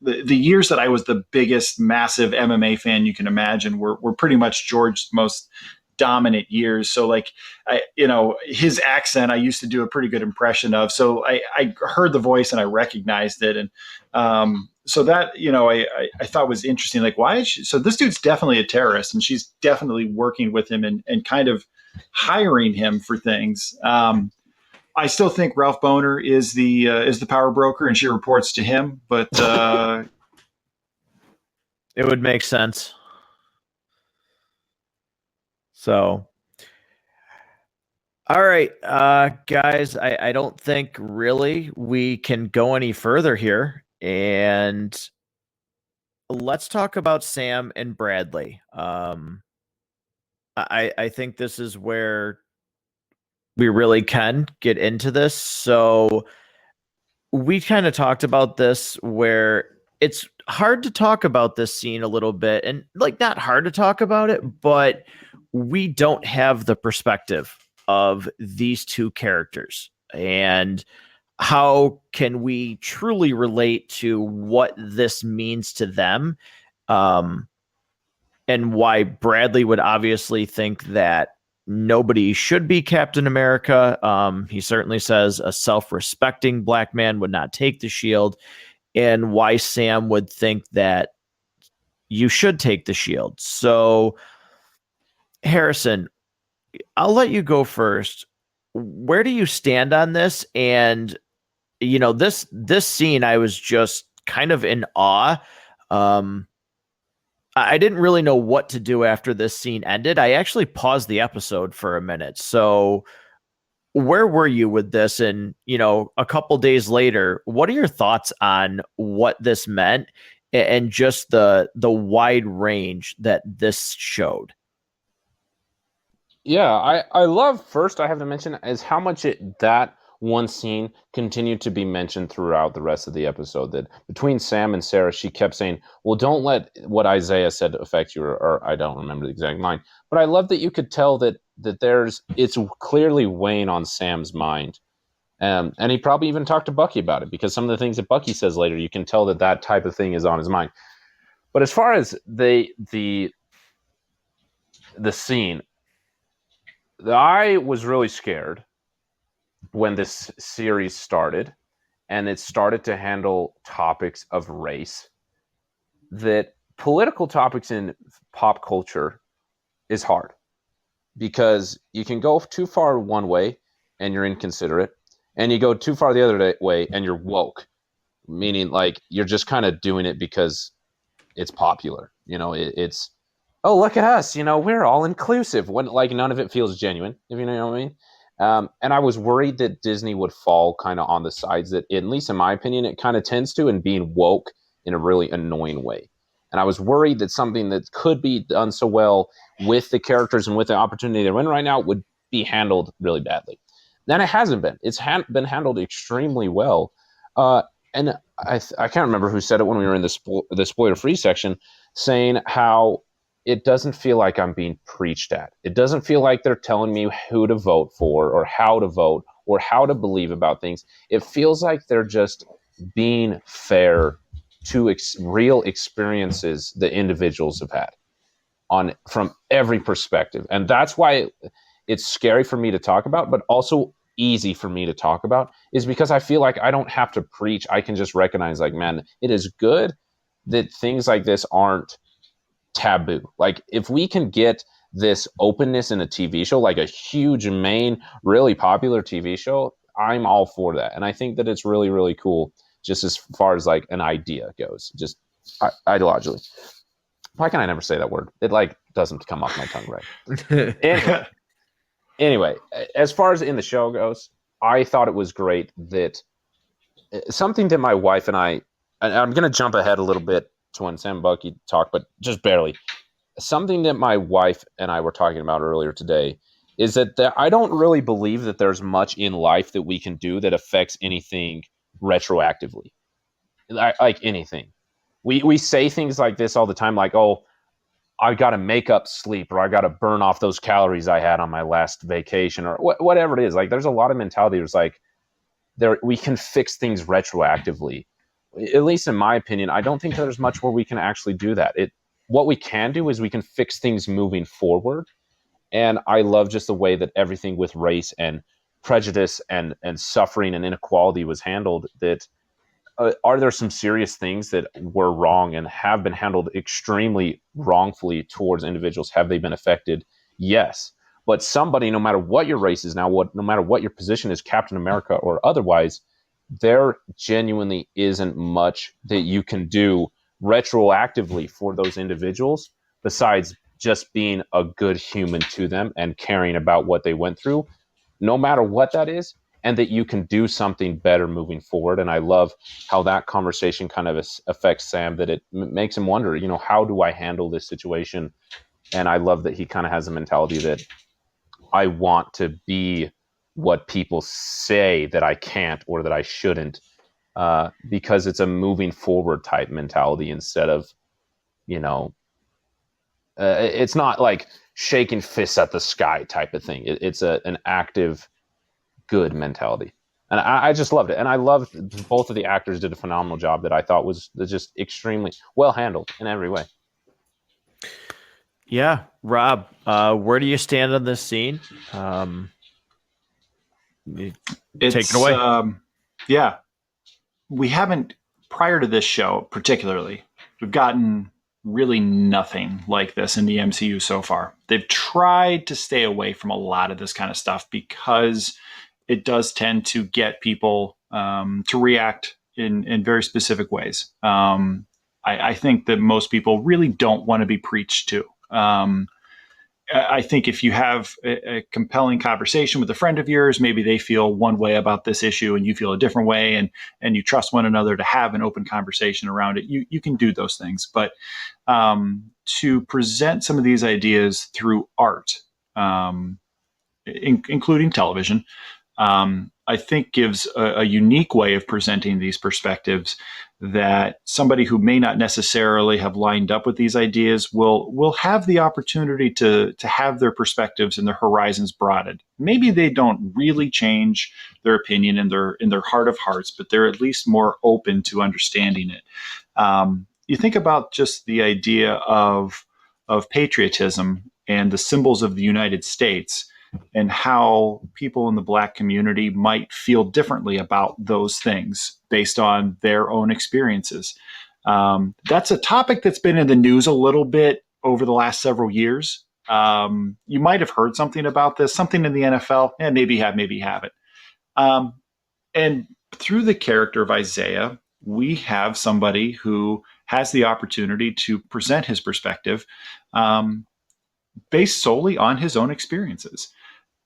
the years that I was the biggest, massive MMA fan you can imagine were pretty much George's most dominant years. So like, his accent, I used to do a pretty good impression of. So I heard the voice and I recognized it. And, so that, I thought was interesting. Like, why is she? So this dude's definitely a terrorist and she's definitely working with him and kind of hiring him for things. I still think Ralph Boner is the power broker and she reports to him, but, it would make sense. So, all right, guys, I don't think really we can go any further here. And let's talk about Sam and Bradley. I think this is where we really can get into this. So we kind of talked about this where it's hard to talk about this scene a little bit, and like not hard to talk about it, but we don't have the perspective of these two characters. And how can we truly relate to what this means to them? And why Bradley would obviously think that nobody should be Captain America. He certainly says a self-respecting black man would not take the shield, and why Sam would think that you should take the shield. So, Harrison, I'll let you go first. Where do you stand on this? And this scene, I was just kind of in awe. I didn't really know what to do after this scene ended. I actually paused the episode for a minute. So where were you with this? And, a couple days later, what are your thoughts on what this meant and just the wide range that this showed? Yeah, I love, first I have to mention is how much that one scene continued to be mentioned throughout the rest of the episode. That between Sam and Sarah, she kept saying, well, don't let what Isaiah said affect you, or I don't remember the exact line. But I love that you could tell that it's clearly weighing on Sam's mind. And he probably even talked to Bucky about it, because some of the things that Bucky says later, you can tell that type of thing is on his mind. But as far as the scene, I was really scared when this series started, and it started to handle topics of race, that political topics in pop culture is hard, because you can go too far one way and you're inconsiderate, and you go too far the other way and you're woke, meaning like you're just kind of doing it because it's popular. It's, oh, look at us, we're all inclusive, when like none of it feels genuine, if you know what I mean. And I was worried that Disney would fall kind of on the sides that, at least in my opinion, it kind of tends to, and being woke in a really annoying way. And I was worried that something that could be done so well with the characters and with the opportunity they're in right now would be handled really badly. Then it hasn't been. It's been handled extremely well. And I can't remember who said it when we were in the spoiler-free section, saying how it doesn't feel like I'm being preached at. It doesn't feel like they're telling me who to vote for or how to vote or how to believe about things. It feels like they're just being fair to real experiences that individuals have had from every perspective. And that's why it's scary for me to talk about, but also easy for me to talk about, is because I feel like I don't have to preach. I can just recognize, like, man, it is good that things like this aren't taboo. Like, if we can get this openness in a TV show, like a huge main, really popular TV show, I'm all for that. And I think that it's really, really cool, just as far as like an idea goes, just ideologically. Why can I never say that word? It like doesn't come off my tongue right. Anyway, as far as in the show goes, I thought it was great that something that my wife and I'm going to jump ahead a little bit to when Sam and Bucky talk, but just barely. Something that my wife and I were talking about earlier today is that I don't really believe that there's much in life that we can do that affects anything retroactively. Like anything. We say things like this all the time, like, oh, I got to make up sleep, or I got to burn off those calories I had on my last vacation, or whatever it is. Like, there's a lot of mentality that's like, we can fix things retroactively. At least in my opinion, I don't think there's much where we can actually do that. What we can do is we can fix things moving forward. And I love just the way that everything with race and prejudice and suffering and inequality was handled. That are there some serious things that were wrong and have been handled extremely wrongfully towards individuals? Have they been affected? Yes. But somebody, no matter what your race is now, no matter what your position is, Captain America or otherwise, there genuinely isn't much that you can do retroactively for those individuals besides just being a good human to them and caring about what they went through, no matter what that is, and that you can do something better moving forward. And I love how that conversation kind of affects Sam, that it makes him wonder, how do I handle this situation? And I love that he kind of has a mentality that I want to be what people say that I can't or that I shouldn't, because it's a moving forward type mentality instead of, it's not like shaking fists at the sky type of thing. It's an active, good mentality. And I just loved it. And I loved both of the actors did a phenomenal job that I thought was just extremely well handled in every way. Yeah. Rob, where do you stand on this scene? Take it away. Yeah. We haven't, prior to this show particularly, we've gotten really nothing like this in the MCU so far. They've tried to stay away from a lot of this kind of stuff because it does tend to get people to react in very specific ways. I think that most people really don't want to be preached to. I think if you have a compelling conversation with a friend of yours, maybe they feel one way about this issue and you feel a different way, and you trust one another to have an open conversation around it, you can do those things. But to present some of these ideas through art, including television, I I think gives a unique way of presenting these perspectives that somebody who may not necessarily have lined up with these ideas will have the opportunity to have their perspectives and their horizons broadened. Maybe they don't really change their opinion in their heart of hearts, but they're at least more open to understanding it. You think about just the idea of patriotism and the symbols of the United States, and how people in the Black community might feel differently about those things based on their own experiences. That's a topic that's been in the news a little bit over the last several years. You might have heard something about this, something in the NFL, and maybe you have, maybe you haven't. And through the character of Isaiah, we have somebody who has the opportunity to present his perspective based solely on his own experiences.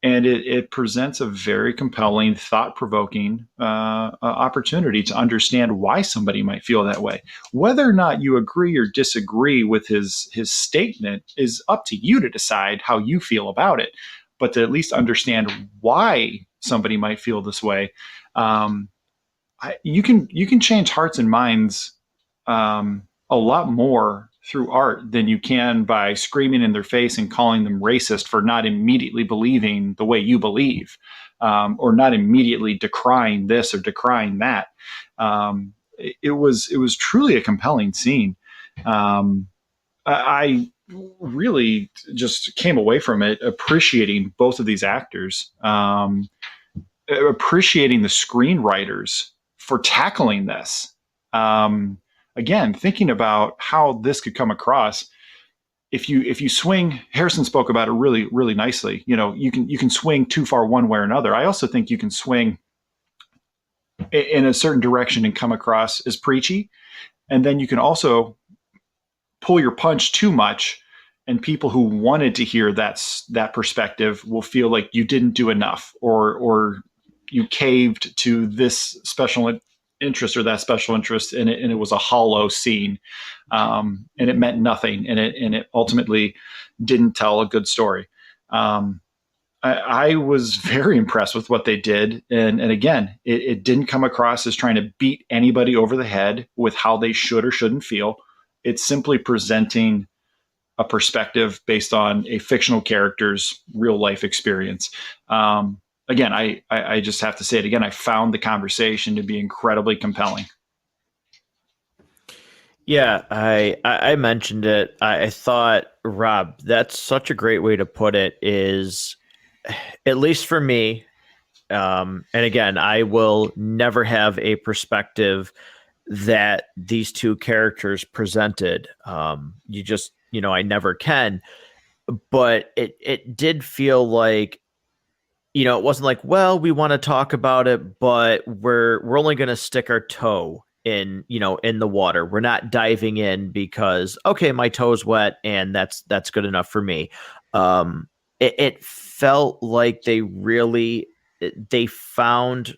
And it presents a very compelling, thought-provoking opportunity to understand why somebody might feel that way. Whether or not you agree or disagree with his statement is up to you to decide how you feel about it. But to at least understand why somebody might feel this way, you can change hearts and minds a lot more through art than you can by screaming in their face and calling them racist for not immediately believing the way you believe, or not immediately decrying this or decrying that. It was truly a compelling scene. I really just came away from it appreciating both of these actors, appreciating the screenwriters for tackling this. Again, thinking about how this could come across, if you swing, Harrison spoke about it really, really nicely. You can swing too far one way or another. I also think you can swing in a certain direction and come across as preachy, and then you can also pull your punch too much, and people who wanted to hear that perspective will feel like you didn't do enough, or you caved to this special interest or that special interest, and it was a hollow scene, and it meant nothing, and it ultimately didn't tell a good story. I was very impressed with what they did, and again, it didn't come across as trying to beat anybody over the head with how they should or shouldn't feel. It's simply presenting a perspective based on a fictional character's real life experience. Again, I just have to say it again. I found the conversation to be incredibly compelling. Yeah, I mentioned it. I thought, Rob, that's such a great way to put it, is, at least for me, and again, I will never have a perspective that these two characters presented. I never can. But it did feel like, it wasn't like, well, we want to talk about it, but we're only going to stick our toe in the water. We're not diving in because, okay, my toe's wet and that's good enough for me. It felt like they found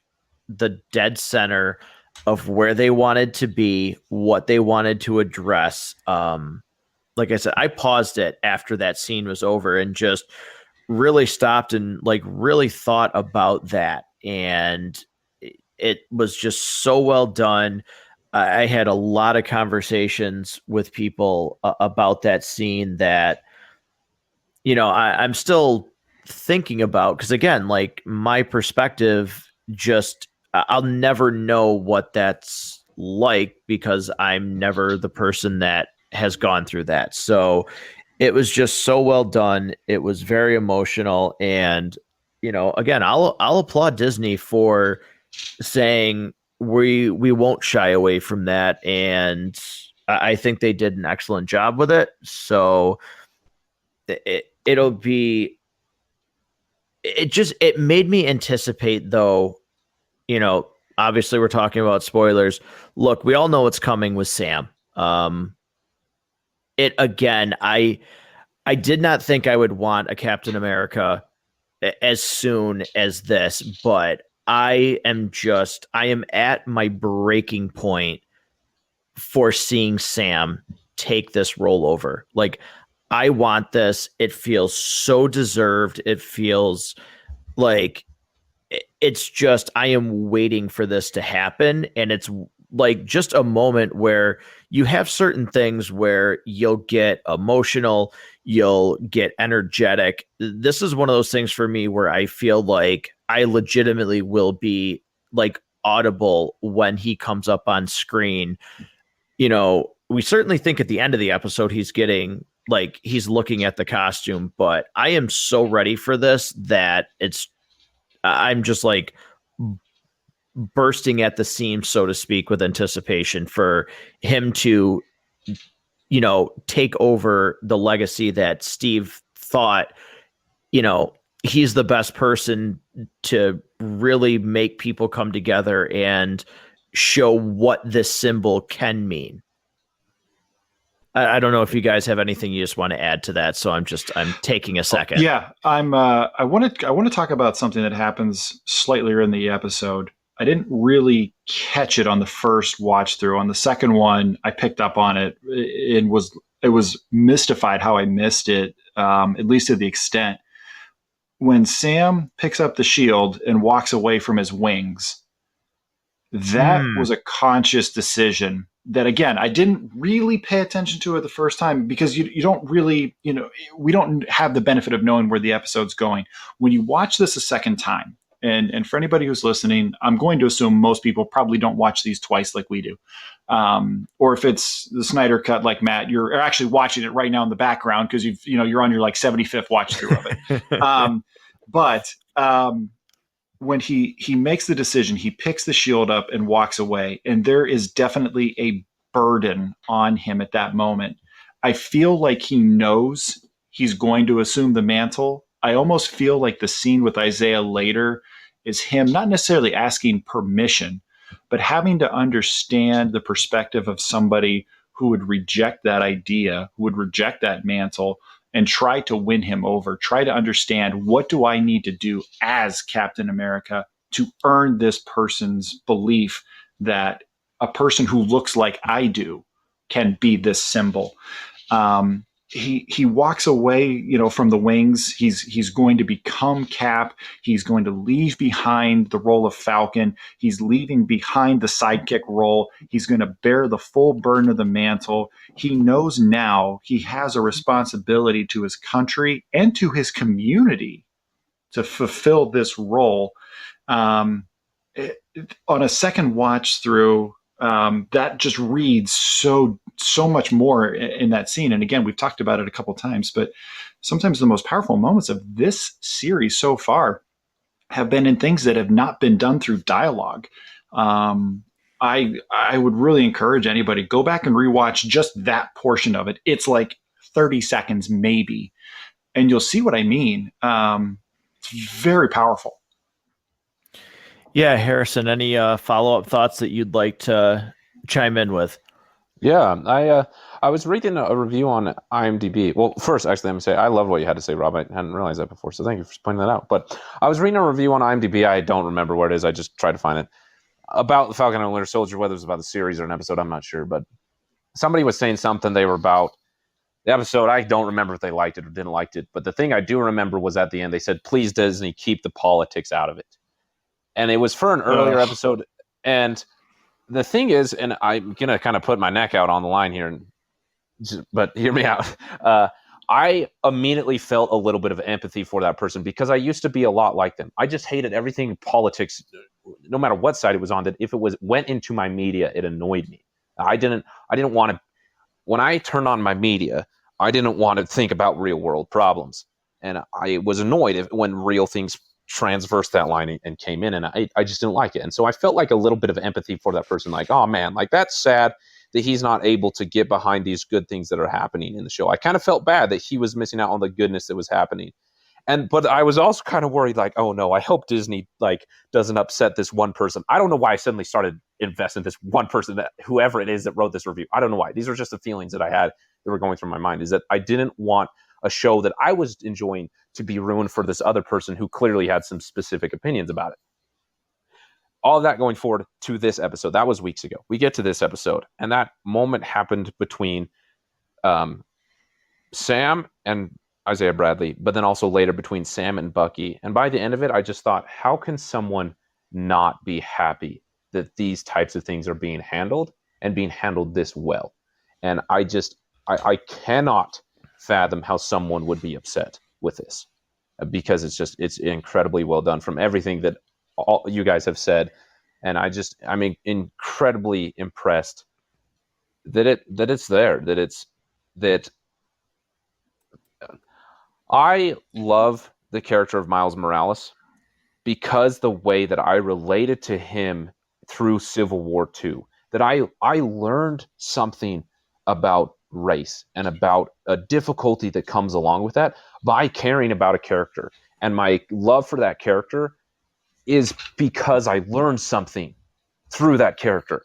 the dead center of where they wanted to be, what they wanted to address. Like I said, I paused it after that scene was over and just really stopped and really thought about that. And it was just so well done. I had a lot of conversations with people about that scene that, I'm still thinking about, because again, my perspective, just, I'll never know what that's like because I'm never the person that has gone through that. So it was just so well done. It was very emotional. And, again, I'll applaud Disney for saying we won't shy away from that. And I think they did an excellent job with it. So it made me anticipate, though, obviously we're talking about spoilers. Look, we all know what's coming with Sam. I did not think I would want a Captain America as soon as this, but I am at my breaking point for seeing Sam take this role over. I want this. It feels so deserved. It feels like it's just, I am waiting for this to happen. And it's like just a moment where you have certain things where you'll get emotional, you'll get energetic. This is one of those things for me where I feel like I legitimately will be like audible when he comes up on screen. You know, we certainly think at the end of the episode he's getting like he's looking at the costume, but I am so ready for this that I'm just like bursting at the seams, so to speak, with anticipation for him to, you know, take over the legacy that Steve thought, you know, he's the best person to really make people come together and show what this symbol can mean. I don't know if you guys have anything you just want to add to that. So I'm taking a second. Yeah, I want to talk about something that happens slightly in the episode. I didn't really catch it on the first watch through. On the second one, I picked up on it. It was mystified how I missed it, at least to the extent when Sam picks up the shield and walks away from his wings. That was a conscious decision that, again, I didn't really pay attention to it the first time because you don't really, you know, we don't have the benefit of knowing where the episode's going. When you watch this a second time, and for anybody who's listening, I'm going to assume most people probably don't watch these twice like we do. Or if it's the Snyder cut like Matt, you're actually watching it right now in the background because you're on your like 75th watch through of it. But when he makes the decision, he picks the shield up and walks away, and there is definitely a burden on him at that moment. I feel like he knows he's going to assume the mantle. I almost feel like the scene with Isaiah later is him not necessarily asking permission, but having to understand the perspective of somebody who would reject that idea, who would reject that mantle, and try to win him over, try to understand what do I need to do as Captain America to earn this person's belief that a person who looks like I do can be this symbol. He walks away, from the wings. He's going to become Cap. He's going to leave behind the role of Falcon. He's leaving behind the sidekick role. He's going to bear the full burden of the mantle. He knows now he has a responsibility to his country and to his community to fulfill this role. On a second watch through, that just reads so much more in that scene. And again, we've talked about it a couple times, but sometimes the most powerful moments of this series so far have been in things that have not been done through dialogue. I would really encourage anybody, go back and rewatch just that portion of it. It's like 30 seconds maybe, and you'll see what I mean. It's very powerful. Yeah, Harrison, any follow-up thoughts that you'd like to chime in with? Yeah, I was reading a review on IMDb. Well, first, actually, let me say, I love what you had to say, Rob. I hadn't realized that before, so thank you for pointing that out. But I was reading a review on IMDb. I don't remember where it is. I just tried to find it. About the Falcon and Winter Soldier, whether it was about the series or an episode, I'm not sure. But somebody was saying something they were about the episode. I don't remember if they liked it or didn't like it. But the thing I do remember was at the end, they said, please, Disney, keep the politics out of it. And it was for an earlier episode. And the thing is, and I'm going to kind of put my neck out on the line here, but hear me out. I immediately felt a little bit of empathy for that person because I used to be a lot like them. I just hated everything politics, no matter what side it was on, that if it went into my media, it annoyed me. I didn't want to, when I turned on my media, I didn't want to think about real world problems. And I was annoyed when real things transversed that line and came in, and I just didn't like it. And so I felt like a little bit of empathy for that person, like, oh man, like that's sad that he's not able to get behind these good things that are happening in the show. I kind of felt bad that he was missing out on the goodness that was happening. But I was also kind of worried, like, oh no, I hope Disney doesn't upset this one person. I don't know why I suddenly started investing in this one person, that whoever it is that wrote this review. I don't know why. These are just the feelings that I had that were going through my mind, is that I didn't want a show that I was enjoying to be ruined for this other person who clearly had some specific opinions about it. All of that going forward to this episode, that was weeks ago. We get to this episode, and that moment happened between Sam and Isaiah Bradley, but then also later between Sam and Bucky. And by the end of it, I just thought, how can someone not be happy that these types of things are being handled and being handled this well? And I cannot fathom how someone would be upset with this, because it's incredibly well done from everything that all you guys have said. And I'm incredibly impressed that it's there, that I love the character of Miles Morales because the way that I related to him through Civil War II, that I learned something about race and about a difficulty that comes along with that by caring about a character. And my love for that character is because I learned something through that character.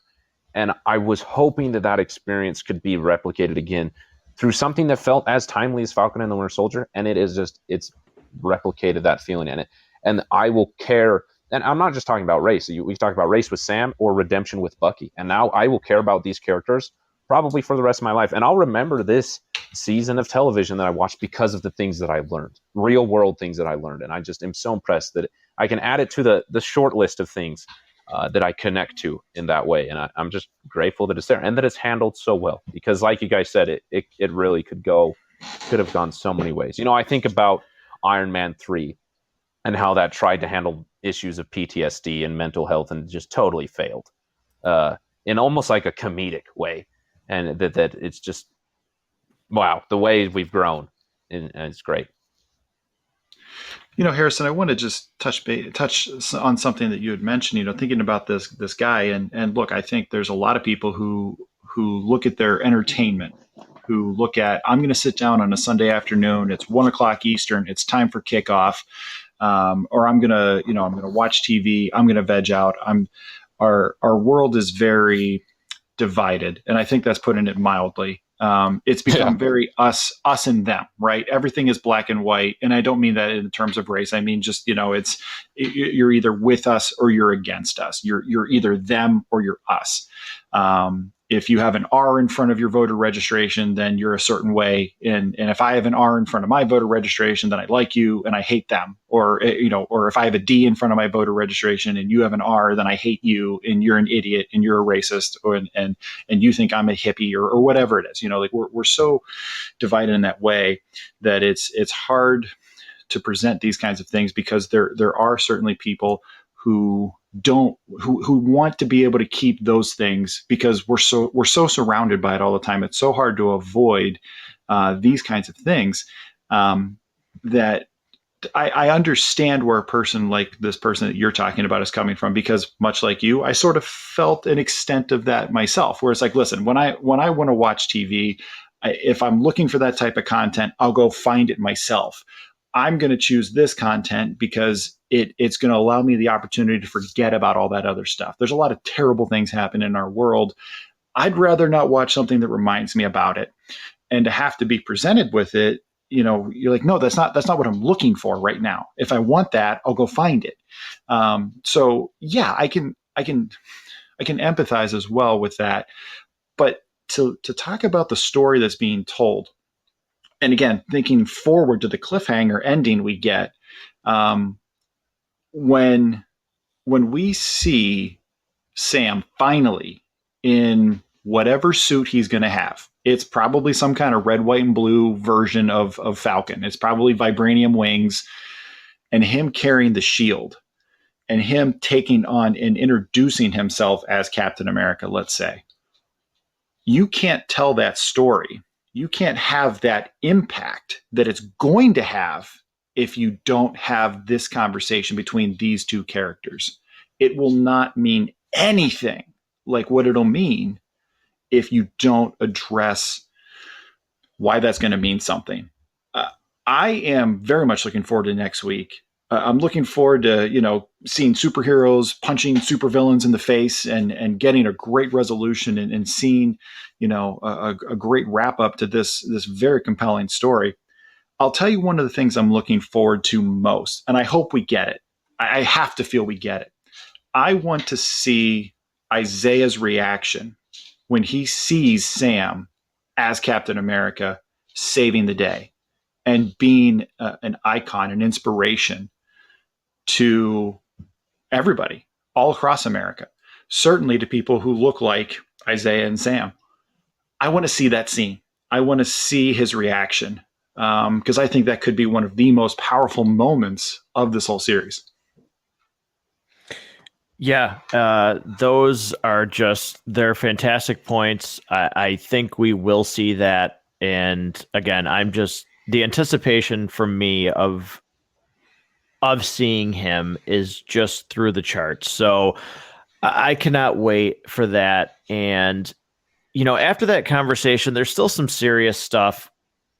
And I was hoping that experience could be replicated again through something that felt as timely as Falcon and the Winter Soldier. And it's replicated that feeling in it. And I will care. And I'm not just talking about race. We've talked about race with Sam or redemption with Bucky. And now I will care about these characters probably for the rest of my life. And I'll remember this season of television that I watched because of the things that I learned, real world things that I learned. And I just am so impressed that I can add it to the short list of things that I connect to in that way. And I'm just grateful that it's there and that it's handled so well, because like you guys said, it really could have gone so many ways. I think about Iron Man 3 and how that tried to handle issues of PTSD and mental health and just totally failed in almost like a comedic way. And that it's just, wow, the way we've grown, and it's great. Harrison, I want to just touch on something that you had mentioned, thinking about this guy. And look, I think there's a lot of people who look at their entertainment, who look at, I'm going to sit down on a Sunday afternoon. It's 1:00 Eastern. It's time for kickoff. Or I'm going to watch TV. I'm going to veg out. Our world is very divided. And I think that's putting it mildly. It's become very us and them, right? Everything is black and white. And I don't mean that in terms of race. I mean, just, you're either with us or you're against us. You're either them or you're us. If you have an R in front of your voter registration, then you're a certain way. And if I have an R in front of my voter registration, then I like you and I hate them. Or if I have a D in front of my voter registration and you have an R, then I hate you and you're an idiot and you're a racist, and you think I'm a hippie or whatever it is. We're so divided in that way that it's hard to present these kinds of things, because there are certainly people who want to be able to keep those things, because we're so surrounded by it all the time. It's so hard to avoid these kinds of things, that I understand where a person like this person that you're talking about is coming from, because much like you, I sort of felt an extent of that myself, where it's like, listen, when I want to watch TV, if I'm looking for that type of content, I'll go find it myself. I'm going to choose this content because it's going to allow me the opportunity to forget about all that other stuff. There's a lot of terrible things happen in our world. I'd rather not watch something that reminds me about it. And to have to be presented with it, you're like, no, that's not what I'm looking for right now. If I want that, I'll go find it. So yeah, I can empathize as well with that. But to talk about the story that's being told, and again, thinking forward to the cliffhanger ending we get, when we see Sam finally in whatever suit he's going to have, it's probably some kind of red, white, and blue version of Falcon. It's probably vibranium wings, and him carrying the shield, and him taking on and introducing himself as Captain America, let's say. You can't tell that story. You can't have that impact that it's going to have if you don't have this conversation between these two characters. It will not mean anything like what it'll mean if you don't address why that's going to mean something. I am very much looking forward to next week. I'm looking forward to, seeing superheroes punching supervillains in the face and getting a great resolution and seeing, a great wrap up to this very compelling story. I'll tell you one of the things I'm looking forward to most, and I hope we get it. I have to feel we get it. I want to see Isaiah's reaction when he sees Sam as Captain America saving the day. and being an icon, an inspiration to everybody all across America, certainly to people who look like Isaiah and Sam. I want to see that scene. I want to see his reaction, because I think that could be one of the most powerful moments of this whole series. Yeah, those are they're fantastic points. I think we will see that. And again, the anticipation from me of seeing him is just through the charts. So I cannot wait for that. And, after that conversation, there's still some serious stuff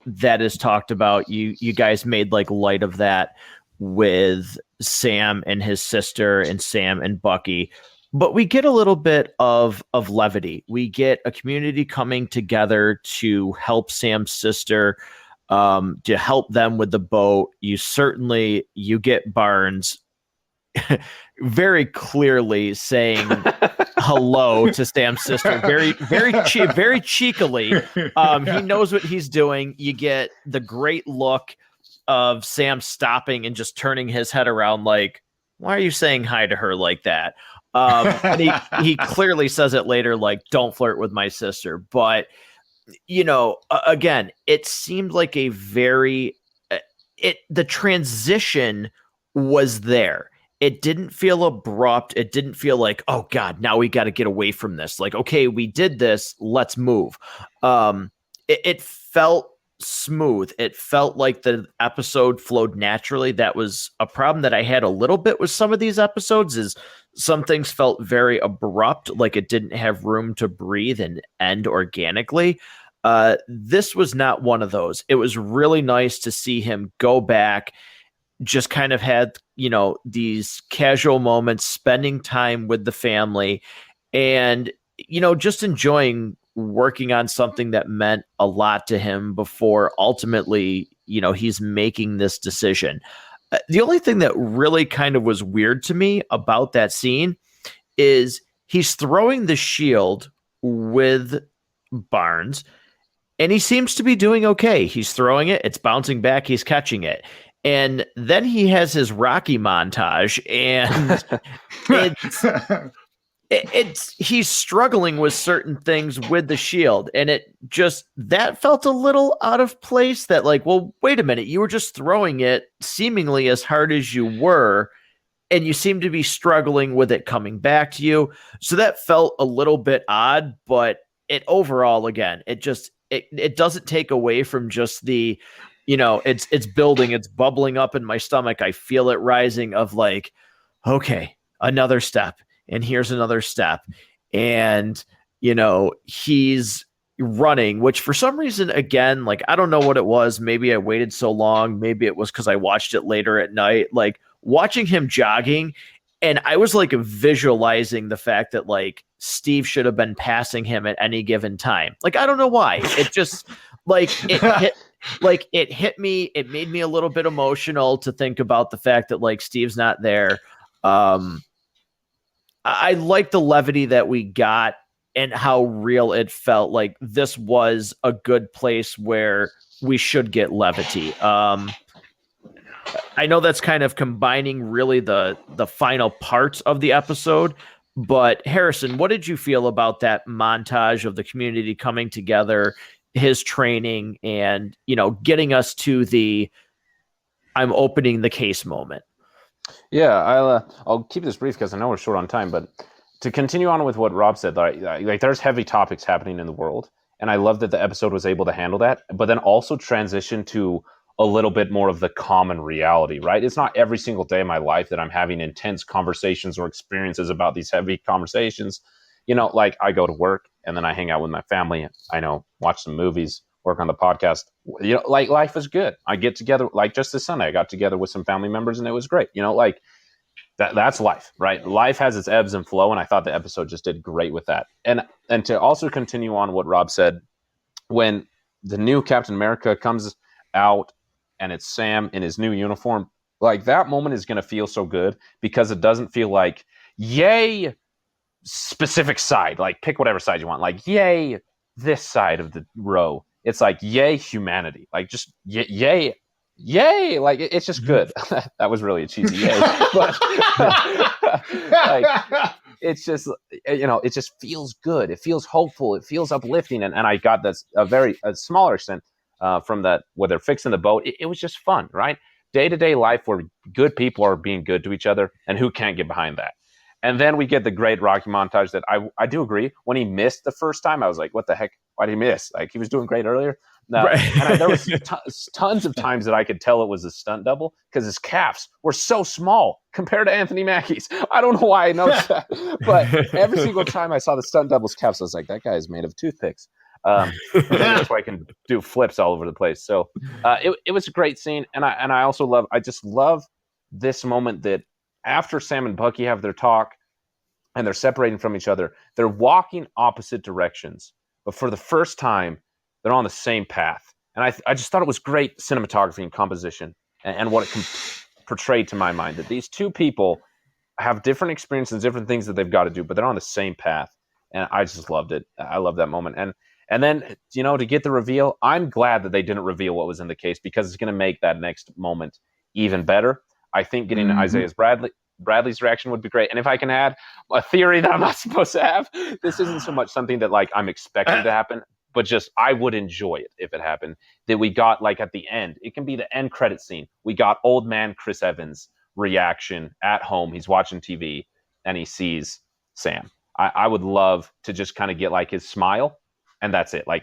that is talked about. You guys made like light of that with Sam and his sister and Sam and Bucky. But we get a little bit of levity. We get a community coming together to help Sam's sister, to help them with the boat. You get Barnes very clearly saying hello to Sam's sister, very cheekily. He knows what he's doing. You get the great look of Sam stopping and just turning his head around like, why are you saying hi to her like that? And he clearly says it later, like, don't flirt with my sister. But, again, it seemed like the transition was there. It didn't feel abrupt. It didn't feel like, oh God, now we got to get away from this. Like, okay, we did this, let's move. It felt smooth. It felt like the episode flowed naturally. That was a problem that I had a little bit with some of these episodes, is some things felt very abrupt, like it didn't have room to breathe and end organically. This was not one of those. It was really nice to see him go back, just kind of had, these casual moments, spending time with the family, and, just enjoying working on something that meant a lot to him before ultimately, he's making this decision. The only thing that really kind of was weird to me about that scene is he's throwing the shield with Barnes, and he seems to be doing okay. He's throwing it, it's bouncing back, he's catching it. And then he has his Rocky montage, and he's struggling with certain things with the shield. And that felt a little out of place, that like, well, wait a minute, you were just throwing it seemingly as hard as you were, and you seem to be struggling with it coming back to you. So that felt a little bit odd, but overall, again, it doesn't take away from just the, it's building, it's bubbling up in my stomach. I feel it rising of like, okay, another step, and here's another step. And, he's running, which for some reason, again, like, I don't know what it was. Maybe I waited so long. Maybe it was because I watched it later at night, like watching him jogging. And I was like visualizing the fact that like Steve should have been passing him at any given time. Like, I don't know why. It just like it hit me. It made me a little bit emotional to think about the fact that like Steve's not there. I like the levity that we got and how real it felt. Like this was a good place where we should get levity. I know that's kind of combining really the final parts of the episode, but Harrison, what did you feel about that montage of the community coming together, his training, and, getting us to the I'm opening the case moment? Yeah, I'll keep this brief because I know we're short on time, but to continue on with what Rob said, like there's heavy topics happening in the world, and I love that the episode was able to handle that, but then also transition to a little bit more of the common reality, right? It's not every single day of my life that I'm having intense conversations or experiences about these heavy conversations. Like I go to work and then I hang out with my family. Watch some movies, work on the podcast. Like life is good. I get together, like just this Sunday, I got together with some family members and it was great. Like that's life, right? Life has its ebbs and flow. And I thought the episode just did great with that. And to also continue on what Rob said, when the new Captain America comes out and it's Sam in his new uniform, like that moment is going to feel so good because it doesn't feel like, yay, specific side, like pick whatever side you want, like, yay, this side of the row it's like, yay, humanity. Like, just yay. Like, it's just good. That was really a cheesy yay. But like, it's just, it just feels good. It feels hopeful. It feels uplifting. And I got this a smaller extent from that, where they're fixing the boat. It was just fun, right? Day-to-day life where good people are being good to each other, and who can't get behind that? And then we get the great Rocky montage that I do agree. When he missed the first time, I was like, what the heck? Why did he miss? Like, he was doing great earlier. No, Right. and there was tons of times that I could tell it was a stunt double because his calves were so small compared to Anthony Mackie's. I don't know why I noticed that, but every single time I saw the stunt double's calves, I was like, that guy is made of toothpicks. That's why I can do flips all over the place. So it was a great scene, and I also love this moment that after Sam and Bucky have their talk and they're separating from each other, they're walking opposite directions, but for the first time, they're on the same path. And I just thought it was great cinematography and composition, and what it portrayed to my mind, that these two people have different experiences, different things that they've got to do, but they're on the same path. And I just loved it. I love that moment. And then, to get the reveal, I'm glad that they didn't reveal what was in the case, because it's going to make that next moment even better. I think getting Isaiah Bradley's reaction would be great. And if I can add a theory that I'm not supposed to have, this isn't so much something that like I'm expecting to happen, but just I would enjoy it if it happened. That we got, like, at the end, it can be the end credit scene. We got old man Chris Evans' reaction at home. He's watching TV and he sees Sam. I would love to just kind of get like his smile, and that's it. Like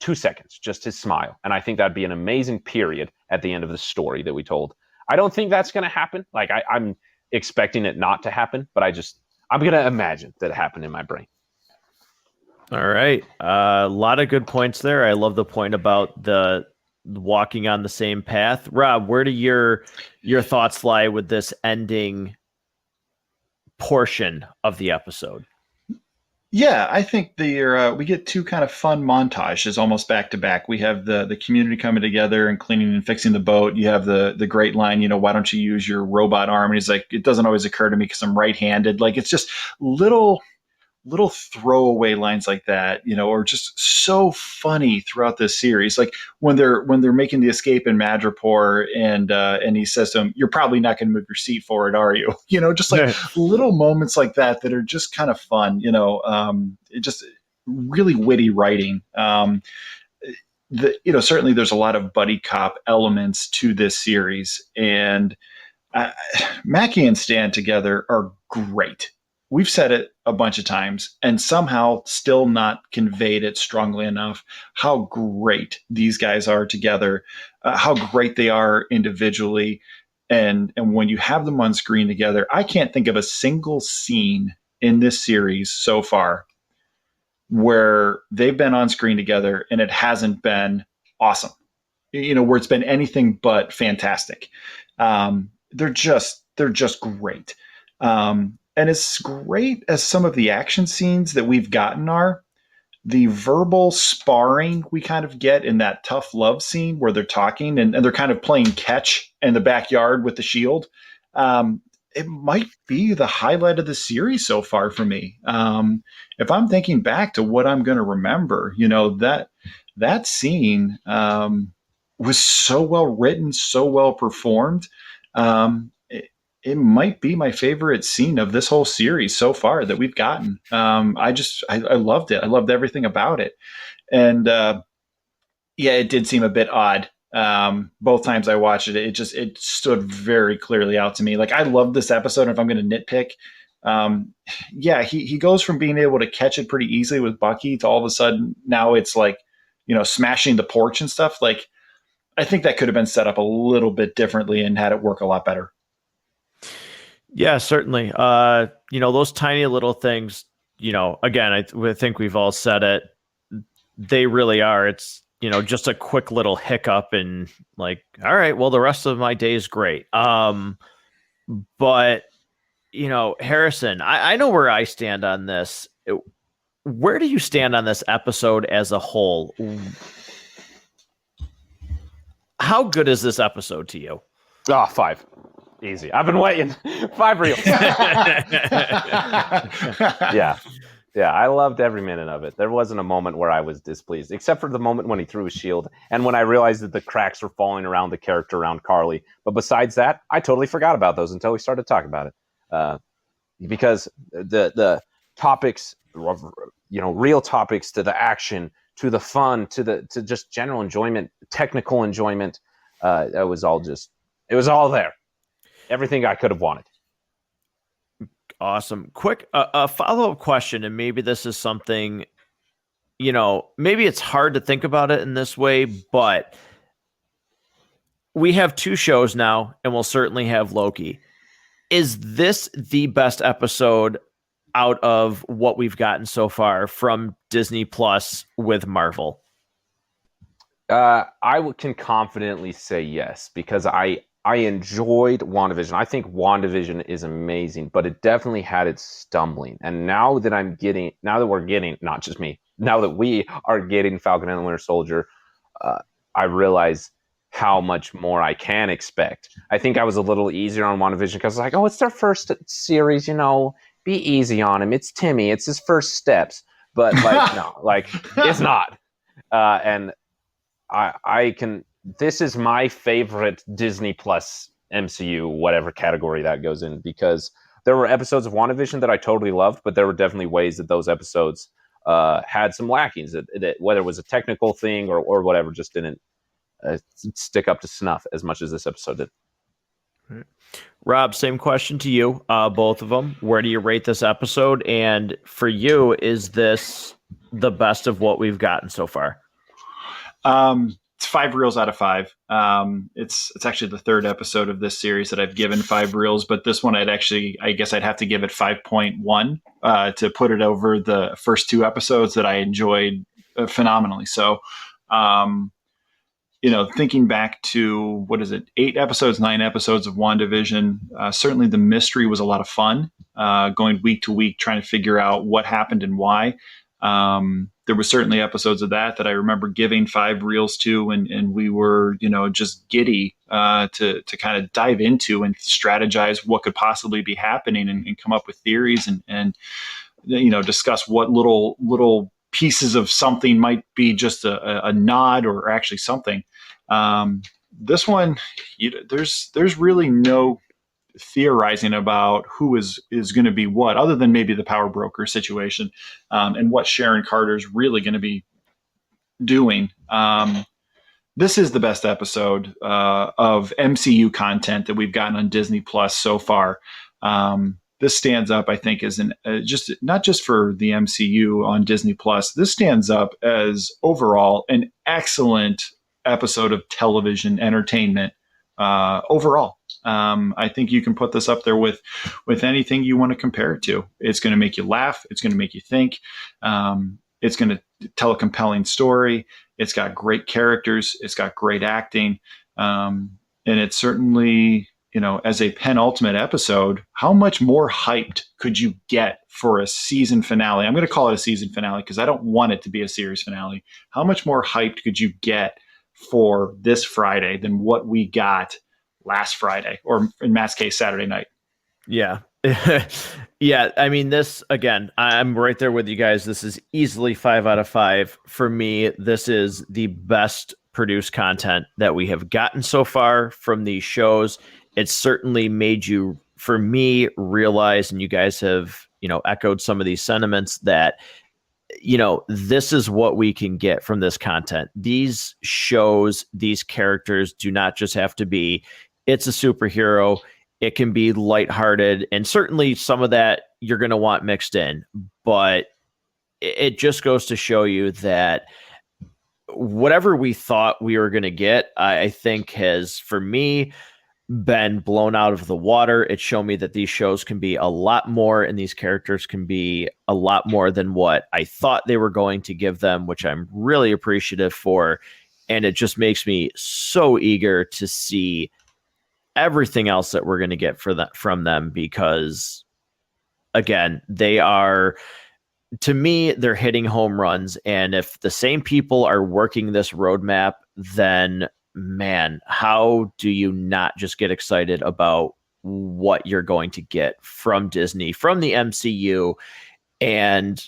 2 seconds, just his smile. And I think that'd be an amazing period at the end of the story that we told. I don't think that's going to happen. Like, I'm expecting it not to happen, but I'm going to imagine that it happened in my brain. All right. A lot of good points there. I love the point about the walking on the same path. Rob, where do your thoughts lie with this ending portion of the episode? Yeah, I think we get two kind of fun montages almost back to back. We have the community coming together and cleaning and fixing the boat. You have the great line, why don't you use your robot arm? And he's like, it doesn't always occur to me because I'm right-handed. Like, it's just little throwaway lines like that, are just so funny throughout this series. Like when they're making the escape in Madripoor, and he says to him, "You're probably not going to move your seat forward, are you?" Just like little moments like that are just kind of fun. It just really witty writing. Certainly there's a lot of buddy cop elements to this series, and Mackie and Stan together are great. We've said it a bunch of times and somehow still not conveyed it strongly enough how great these guys are together, how great they are individually. And when you have them on screen together, I can't think of a single scene in this series so far where they've been on screen together and it hasn't been awesome, where it's been anything but fantastic. They're just great. And as great as some of the action scenes that we've gotten are, the verbal sparring we kind of get in that tough love scene where they're talking and they're kind of playing catch in the backyard with the shield, it might be the highlight of the series so far for me. If I'm thinking back to what I'm going to remember, that scene was so well written, so well performed. It might be my favorite scene of this whole series so far that we've gotten. I loved it. I loved everything about it. And it did seem a bit odd. Both times I watched it, it stood very clearly out to me. Like, I love this episode. If I'm going to nitpick, he goes from being able to catch it pretty easily with Bucky to all of a sudden now it's like, smashing the porch and stuff. Like, I think that could have been set up a little bit differently and had it work a lot better. Yeah, certainly. Those tiny little things, again, I think we've all said it. They really are. It's, just a quick little hiccup and like, all right, well, the rest of my day is great. But, Harrison, I know where I stand on this. Where do you stand on this episode as a whole? How good is this episode to you? 5. Easy. I've been waiting. 5 real. Yeah. Yeah, I loved every minute of it. There wasn't a moment where I was displeased, except for the moment when he threw his shield and when I realized that the cracks were falling around the character around Carly. But besides that, I totally forgot about those until we started talking about it. Because the topics, real topics, to the action, to the fun, to just general enjoyment, technical enjoyment, it was all there. Everything I could have wanted. Awesome. Quick, a follow-up question, and maybe this is something, maybe it's hard to think about it in this way, but we have 2 shows now, and we'll certainly have Loki. Is this the best episode out of what we've gotten so far from Disney Plus with Marvel? Can confidently say yes, because I enjoyed WandaVision. I think WandaVision is amazing, but it definitely had its stumbling. And now that we are getting Falcon and the Winter Soldier, I realize how much more I can expect. I think I was a little easier on WandaVision because I was like, oh, it's their first series, be easy on him. It's Timmy. It's his first steps. But no, it's not. And this is my favorite Disney Plus MCU, whatever category that goes in, because there were episodes of WandaVision that I totally loved, but there were definitely ways that those episodes had some lackings, that whether it was a technical thing or whatever, just didn't stick up to snuff as much as this episode did. Rob, same question to you, both of them. Where do you rate this episode? And for you, is this the best of what we've gotten so far? It's 5 reels out of 5. It's actually the 3rd episode of this series that I've given 5 reels, but this one I guess I'd have to give it 5.1 to put it over the first 2 episodes that I enjoyed phenomenally. So, thinking back to, 8 episodes, 9 episodes of WandaVision, certainly the mystery was a lot of fun, going week to week, trying to figure out what happened and why. There were certainly episodes of that I remember giving 5 reels to, and we were, just giddy to kind of dive into and strategize what could possibly be happening and come up with theories and discuss what little pieces of something might be just a nod or actually something. This one, there's really no theorizing about who is going to be what, other than maybe the power broker situation, and what Sharon Carter is really going to be doing. This is the best episode of MCU content that we've gotten on Disney Plus so far. This stands up, I think, as just not just for the MCU on Disney Plus. This stands up as overall an excellent episode of television entertainment overall. I think you can put this up there with anything you want to compare it to. It's going to make you laugh. It's going to make you think. It's going to tell a compelling story. It's got great characters. It's got great acting. And it's certainly, as a penultimate episode, how much more hyped could you get for a season finale? I'm going to call it a season finale because I don't want it to be a series finale. How much more hyped could you get for this Friday than what we got last Friday, or in Matt's case, Saturday night? Yeah. Yeah. I mean, this, again, I'm right there with you guys. This is easily 5 out of 5. For me, this is the best produced content that we have gotten so far from these shows. It's certainly made you, for me, realize, and you guys have, echoed some of these sentiments, that this is what we can get from this content. These shows, these characters do not just have to be, it's a superhero. It can be lighthearted, and certainly some of that you're going to want mixed in. But it just goes to show you that whatever we thought we were going to get, I think has, for me, been blown out of the water. It showed me that these shows can be a lot more, and these characters can be a lot more than what I thought they were going to give them, which I'm really appreciative for. And it just makes me so eager to see everything else that we're going to get from them, because again, they are, to me, they're hitting home runs. And if the same people are working this roadmap, then man, how do you not just get excited about what you're going to get from Disney, from the MCU? And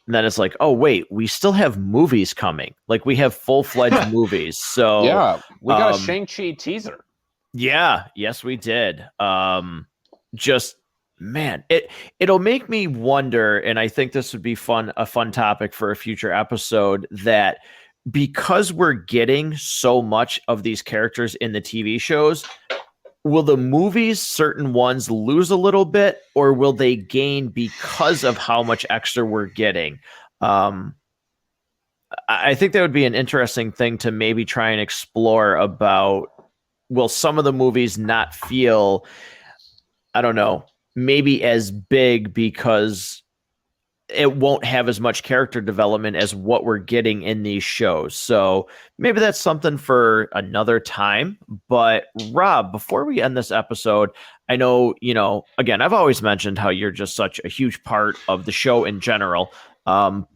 And then it's like, oh wait, we still have movies coming. Like we have full-fledged movies. So yeah, we got a Shang-Chi teaser. Yeah, yes, we did. Just man, it'll make me wonder, and I think this would be a fun topic for a future episode, that because we're getting so much of these characters in the TV shows, will the movies, certain ones, lose a little bit, or will they gain because of how much extra we're getting? I think that would be an interesting thing to maybe try and explore about, will some of the movies not feel, I don't know, maybe as big because it won't have as much character development as what we're getting in these shows. So maybe that's something for another time. But Rob, before we end this episode, I know, again, I've always mentioned how you're just such a huge part of the show in general.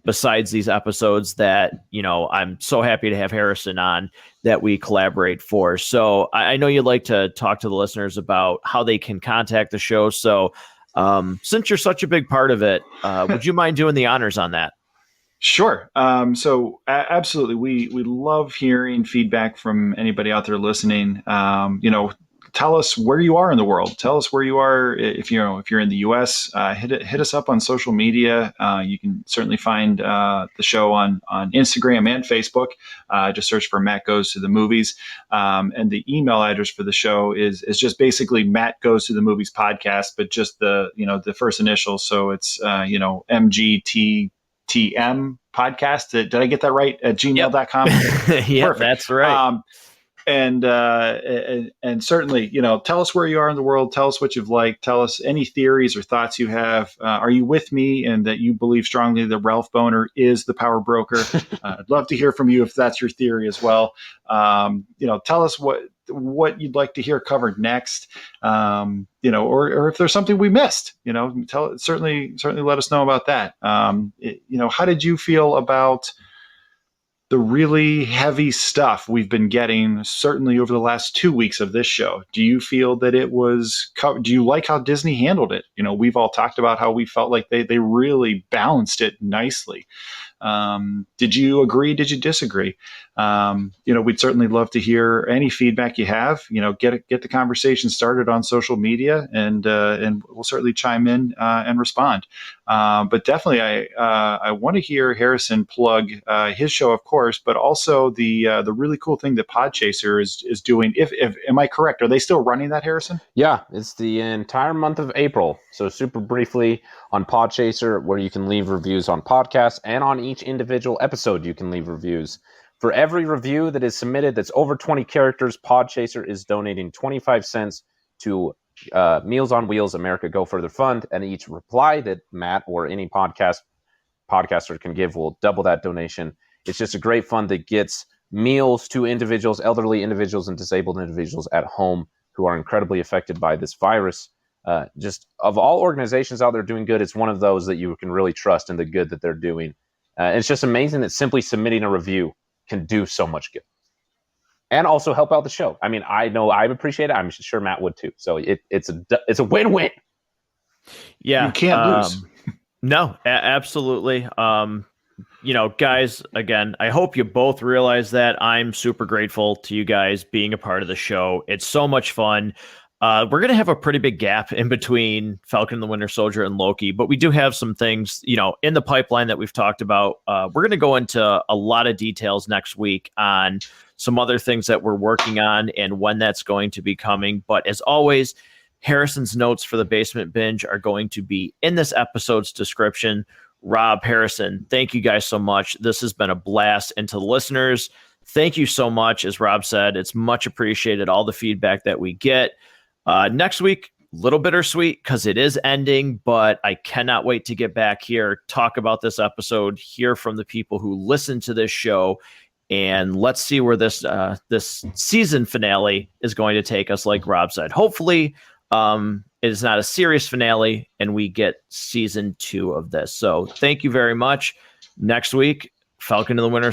Besides these episodes that, I'm so happy to have Harrison on that we collaborate for. So I know you'd like to talk to the listeners about how they can contact the show. So since you're such a big part of it, would you mind doing the honors on that? Sure. So absolutely. We love hearing feedback from anybody out there listening. Tell us where you are in the world. Tell us where you are. If you're in the US, hit us up on social media. You can certainly find the show on Instagram and Facebook. Just search for Matt Goes to the Movies. And the email address for the show is just basically Matt Goes to the Movies podcast, but just the first initials. So it's MGTTM podcast. Did I get that right? At gmail.com? Yeah, perfect. That's right. And certainly, tell us where you are in the world. Tell us what you've liked. Tell us any theories or thoughts you have. Are you with me and that you believe strongly that Ralph Boner is the power broker? I'd love to hear from you if that's your theory as well. Tell us what you'd like to hear covered next. Or if there's something we missed, certainly let us know about that. How did you feel about the really heavy stuff we've been getting, certainly over the last 2 weeks of this show? Do you feel that it was, do you like how Disney handled it? We've all talked about how we felt like they really balanced it nicely. Did you agree? Did you disagree? We'd certainly love to hear any feedback you have. Get the conversation started on social media, and we'll certainly chime in and respond. But definitely, I want to hear Harrison plug his show, of course, but also the really cool thing that Podchaser is doing. If am I correct? Are they still running that, Harrison? Yeah, it's the entire month of April. So super briefly on Podchaser, where you can leave reviews on podcasts, and on each individual episode you can leave reviews. For every review that is submitted that's over 20 characters, Podchaser is donating 25 cents to Meals on Wheels America Go Further Fund, and each reply that Matt or any podcaster can give will double that donation. It's just a great fund that gets meals to individuals, elderly individuals and disabled individuals at home who are incredibly affected by this virus. Just of all organizations out there doing good, it's one of those that you can really trust in the good that they're doing. It's just amazing that simply submitting a review can do so much good and also help out the show. I mean, I know I appreciate it. I'm sure Matt would too. So it's a win-win. Yeah, you can't lose. No, absolutely. Guys, again, I hope you both realize that I'm super grateful to you guys being a part of the show. It's so much fun. We're going to have a pretty big gap in between Falcon and the Winter Soldier and Loki, but we do have some things, in the pipeline that we've talked about. We're going to go into a lot of details next week on some other things that we're working on and when that's going to be coming. But as always, Harrison's notes for the Basement Binge are going to be in this episode's description. Rob, Harrison, thank you guys so much. This has been a blast. And to the listeners, thank you so much. As Rob said, it's much appreciated, all the feedback that we get. Next week, a little bittersweet because it is ending, but I cannot wait to get back here, talk about this episode, hear from the people who listen to this show, and let's see where this season finale is going to take us, like Rob said. Hopefully, it is not a serious finale and we get season 2 of this. So thank you very much. Next week, Falcon and the Winter